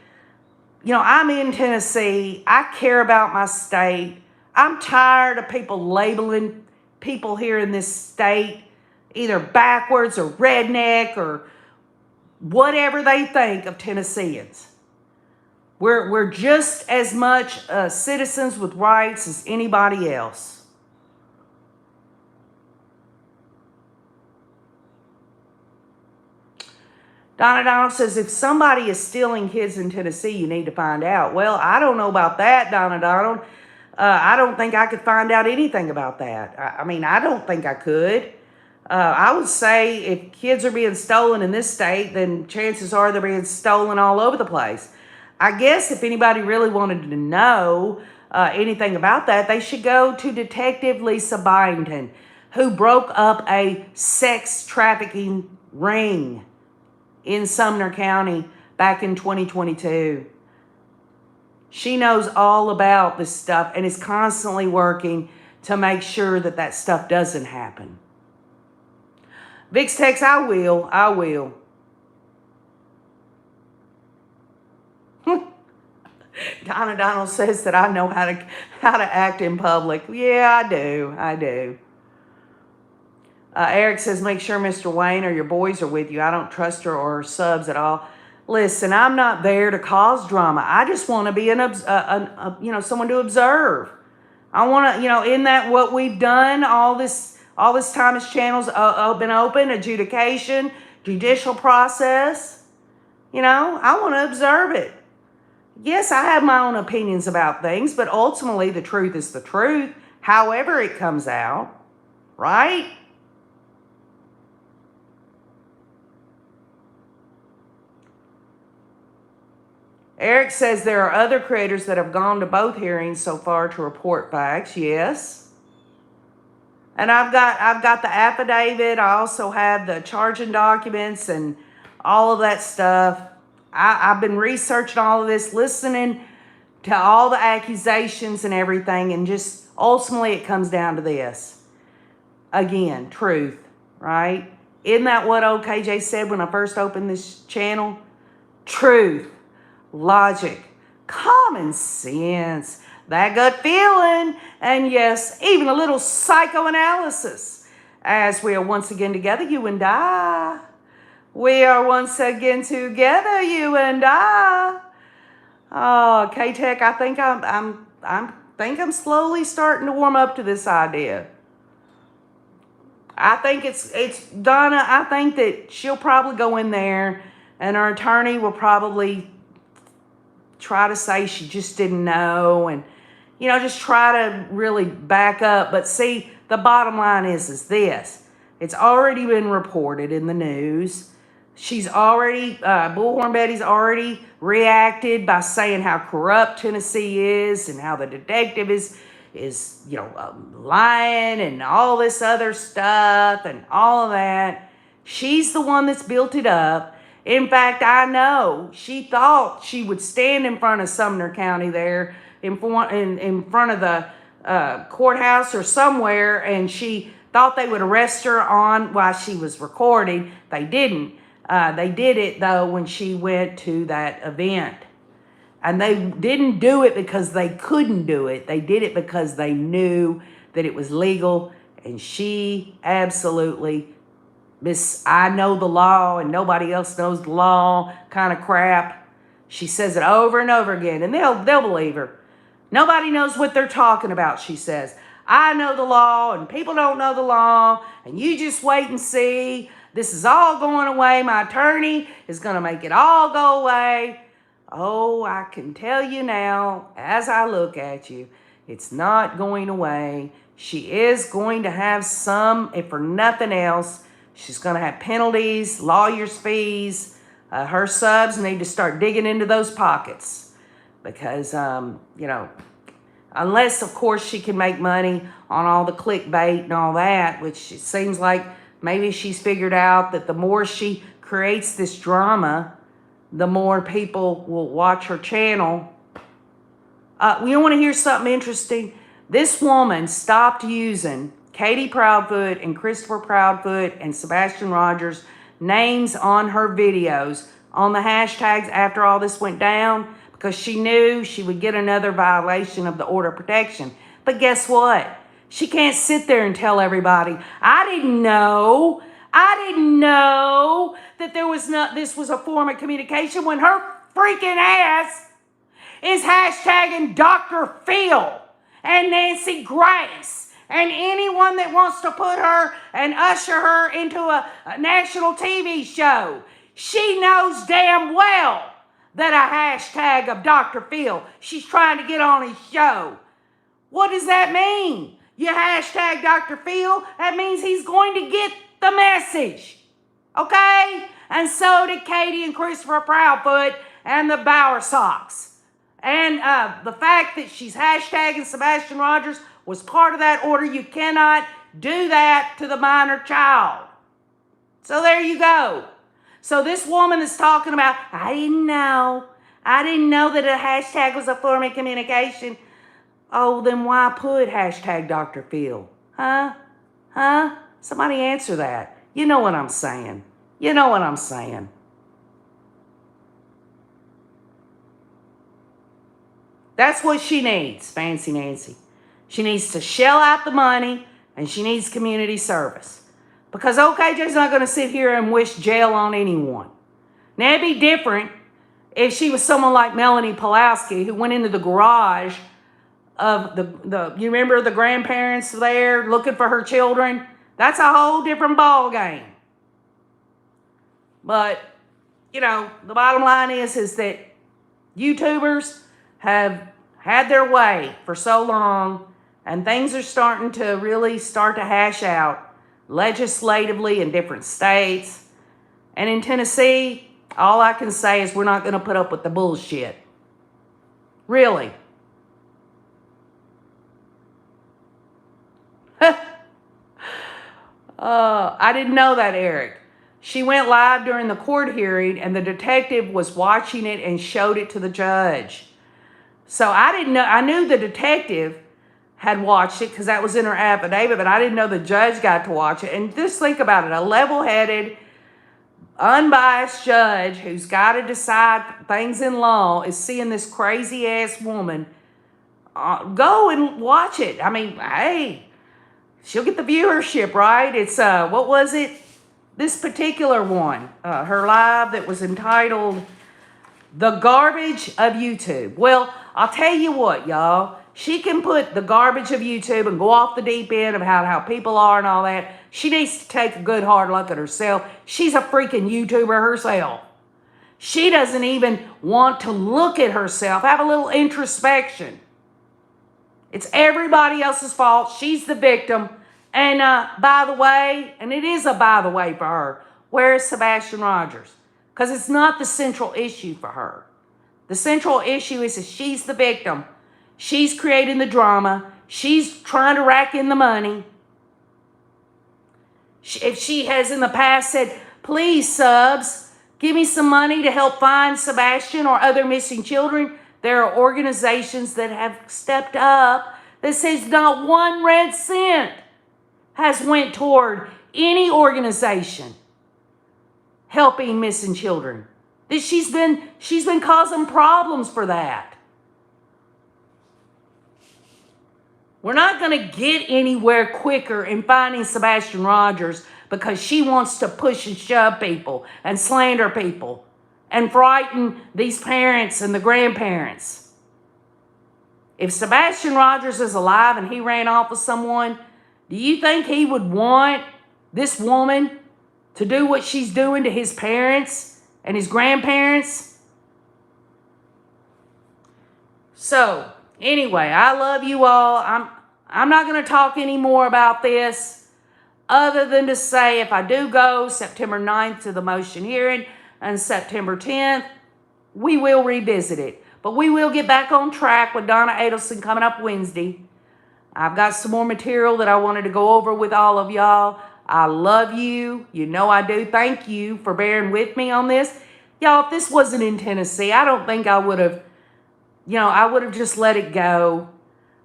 Speaker 1: You know, I'm in Tennessee. I care about my state. I'm tired of people labeling people here in this state either backwards or redneck or whatever they think of Tennesseans. We're just as much citizens with rights as anybody else. Donna Donald says, if somebody is stealing kids in Tennessee, you need to find out. Well, I don't know about that, Donna Donald. I don't think I could find out anything about that. I mean, I don't think I could. I would say if kids are being stolen in this state, then chances are they're being stolen all over the place. I guess if anybody really wanted to know anything about that, they should go to Detective Lisa Byington, who broke up a sex trafficking ring in Sumner County back in 2022. She knows all about this stuff and is constantly working to make sure that that stuff doesn't happen. Vix Tex, I will. Donna Donald says that I know how to act in public. Yeah, I do. Eric says, make sure Mr. Wayne or your boys are with you. I don't trust her or her subs at all. Listen, I'm not there to cause drama. I just want to be someone to observe. I want to, in that what we've done all this time as channels been open, adjudication, judicial process. I want to observe it. Yes, I have my own opinions about things, but ultimately the truth is the truth, however it comes out, right? Eric says there are other creators that have gone to both hearings so far to report facts. Yes. And I've got the affidavit. I also have the charging documents and all of that stuff. I've been researching all of this, listening to all the accusations and everything, and just ultimately it comes down to this. Again, truth, right? Isn't that what OKJ said when I first opened this channel? Truth, logic, common sense, that gut feeling, and yes, even a little psychoanalysis. As we are once again together, you and I. We are once again together, you and I. Oh, K-Tech, I think I'm slowly starting to warm up to this idea. I think it's Donna. I think that she'll probably go in there, and her attorney will probably try to say she just didn't know, and just try to really back up. But see, the bottom line is this: it's already been reported in the news. She's already, Bullhorn Betty's already reacted by saying how corrupt Tennessee is and how the detective is lying and all this other stuff and all of that. She's the one that's built it up. In fact, I know she thought she would stand in front of Sumner County there, in front of the courthouse or somewhere, and she thought they would arrest her on while she was recording. They didn't. They did it, though, when she went to that event. And they didn't do it because they couldn't do it. They did it because they knew that it was legal. And she absolutely, I know the law and nobody else knows the law kind of crap. She says it over and over again, and they'll believe her. Nobody knows what they're talking about, she says. I know the law, and people don't know the law, and you just wait and see. This is all going away. My attorney is going to make it all go away. Oh, I can tell you now, as I look at you, it's not going away. She is going to have some, if for nothing else, she's going to have penalties, lawyers' fees. Her subs need to start digging into those pockets because, unless, of course, she can make money on all the clickbait and all that, which it seems like maybe she's figured out that the more she creates this drama, the more people will watch her channel. You want to hear something interesting? This woman stopped using Katie Proudfoot and Christopher Proudfoot and Sebastian Rogers' names on her videos on the hashtags after all this went down because she knew she would get another violation of the order of protection. But guess what? She can't sit there and tell everybody, I didn't know that this was a form of communication when her freaking ass is hashtagging Dr. Phil and Nancy Grace and anyone that wants to put her and usher her into a national TV show. She knows damn well that a hashtag of Dr. Phil, she's trying to get on his show. What does that mean? You hashtag Dr. Phil, that means he's going to get the message. Okay? And so did Katie and Christopher Proudfoot and the Bowersox. And the fact that she's hashtagging Sebastian Rogers was part of that order. You cannot do that to the minor child. So there you go. So this woman is talking about, I didn't know that a hashtag was a form of communication. Oh, then why put hashtag Dr. Phil? Huh? Somebody answer that. You know what I'm saying. That's what she needs, Fancy Nancy. She needs to shell out the money, and she needs community service. Because OKJ's not going to sit here and wish jail on anyone. Now, it'd be different if she was someone like Melanie Pulaski, who went into the garage of you remember the grandparents there looking for her children? That's a whole different ball game. But, the bottom line is that YouTubers have had their way for so long, and things are starting to really hash out legislatively in different states. And in Tennessee, all I can say is we're not going to put up with the bullshit. Really. I didn't know that, Eric. She went live during the court hearing, and the detective was watching it and showed it to the judge. So I didn't know. I knew the detective had watched it because that was in her affidavit, but I didn't know the judge got to watch it. And just think about it. A level-headed, unbiased judge who's got to decide things in law is seeing this crazy-ass woman go and watch it. I mean, hey, she'll get the viewership, right? It's, what was it? This particular one, her live that was entitled The Garbage of YouTube. Well, I'll tell you what, y'all. She can put the garbage of YouTube and go off the deep end of how people are and all that. She needs to take a good hard look at herself. She's a freaking YouTuber herself. She doesn't even want to look at herself, have a little introspection. It's everybody else's fault. She's the victim. And by the way, and it is a by the way for her, where is Sebastian Rogers? Because it's not the central issue for her. The central issue is that she's the victim. She's creating the drama. She's trying to rack in the money. If she has in the past said, please subs, Give me some money to help find Sebastian or other missing children. There are organizations that have stepped up that says not one red cent has went toward any organization helping missing children. That she's been causing problems for that. We're not going to get anywhere quicker in finding Sebastian Rogers because she wants to push and shove people and slander people and frighten these parents and the grandparents. If Sebastian Rogers is alive and he ran off with someone, do you think he would want this woman to do what she's doing to his parents and his grandparents? So, anyway, I love you all. I'm not going to talk any more about this other than to say if I do go September 9th to the motion hearing and September 10th, we will revisit it. But we will get back on track with Donna Adelson coming up Wednesday. I've got some more material that I wanted to go over with all of y'all. I love you. You know I do. Thank you for bearing with me on this. Y'all, if this wasn't in Tennessee, I don't think I would have, I would have just let it go.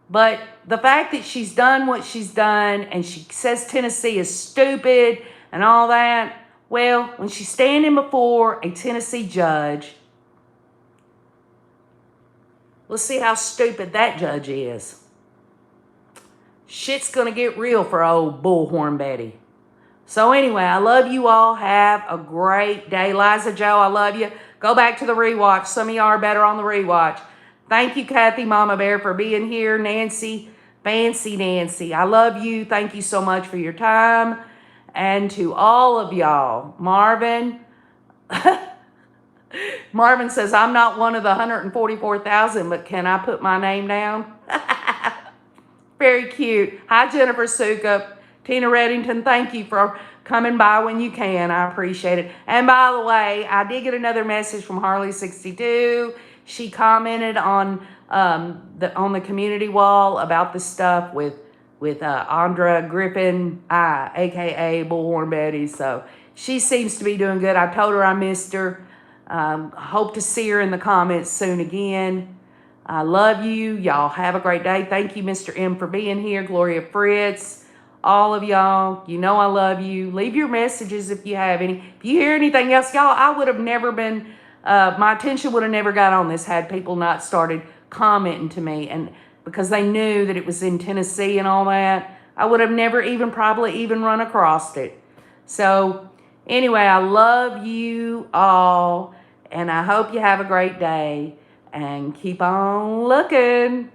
Speaker 1: But the fact that she's done what she's done and she says Tennessee is stupid and all that, well, when she's standing before a Tennessee judge, let's see how stupid that judge is. Shit's going to get real for old Bullhorn Betty. So anyway, I love you all. Have a great day. Liza Joe, I love you. Go back to the rewatch. Some of y'all are better on the rewatch. Thank you, Kathy Mama Bear, for being here. Nancy, Fancy Nancy, I love you. Thank you so much for your time. And to all of y'all, Marvin. Marvin says, I'm not one of the 144,000, but can I put my name down? Very cute. Hi, Jennifer Sukup. Tina Reddington, thank you for coming by when you can. I appreciate it. And by the way, I did get another message from Harley62. She commented on the community wall about the stuff with Andra Griffin, a.k.a. Bullhorn Betty. So she seems to be doing good. I told her I missed her. Hope to see her in the comments soon again. I love you. Y'all have a great day. Thank you, Mr. M, for being here. Gloria Fritz, all of y'all. You know I love you. Leave your messages if you have any. If you hear anything else, y'all, I would have never been, my attention would have never got on this had people not started commenting to me. And because they knew that it was in Tennessee and all that, I would have never probably even run across it. So anyway, I love you all. And I hope you have a great day. And keep on looking.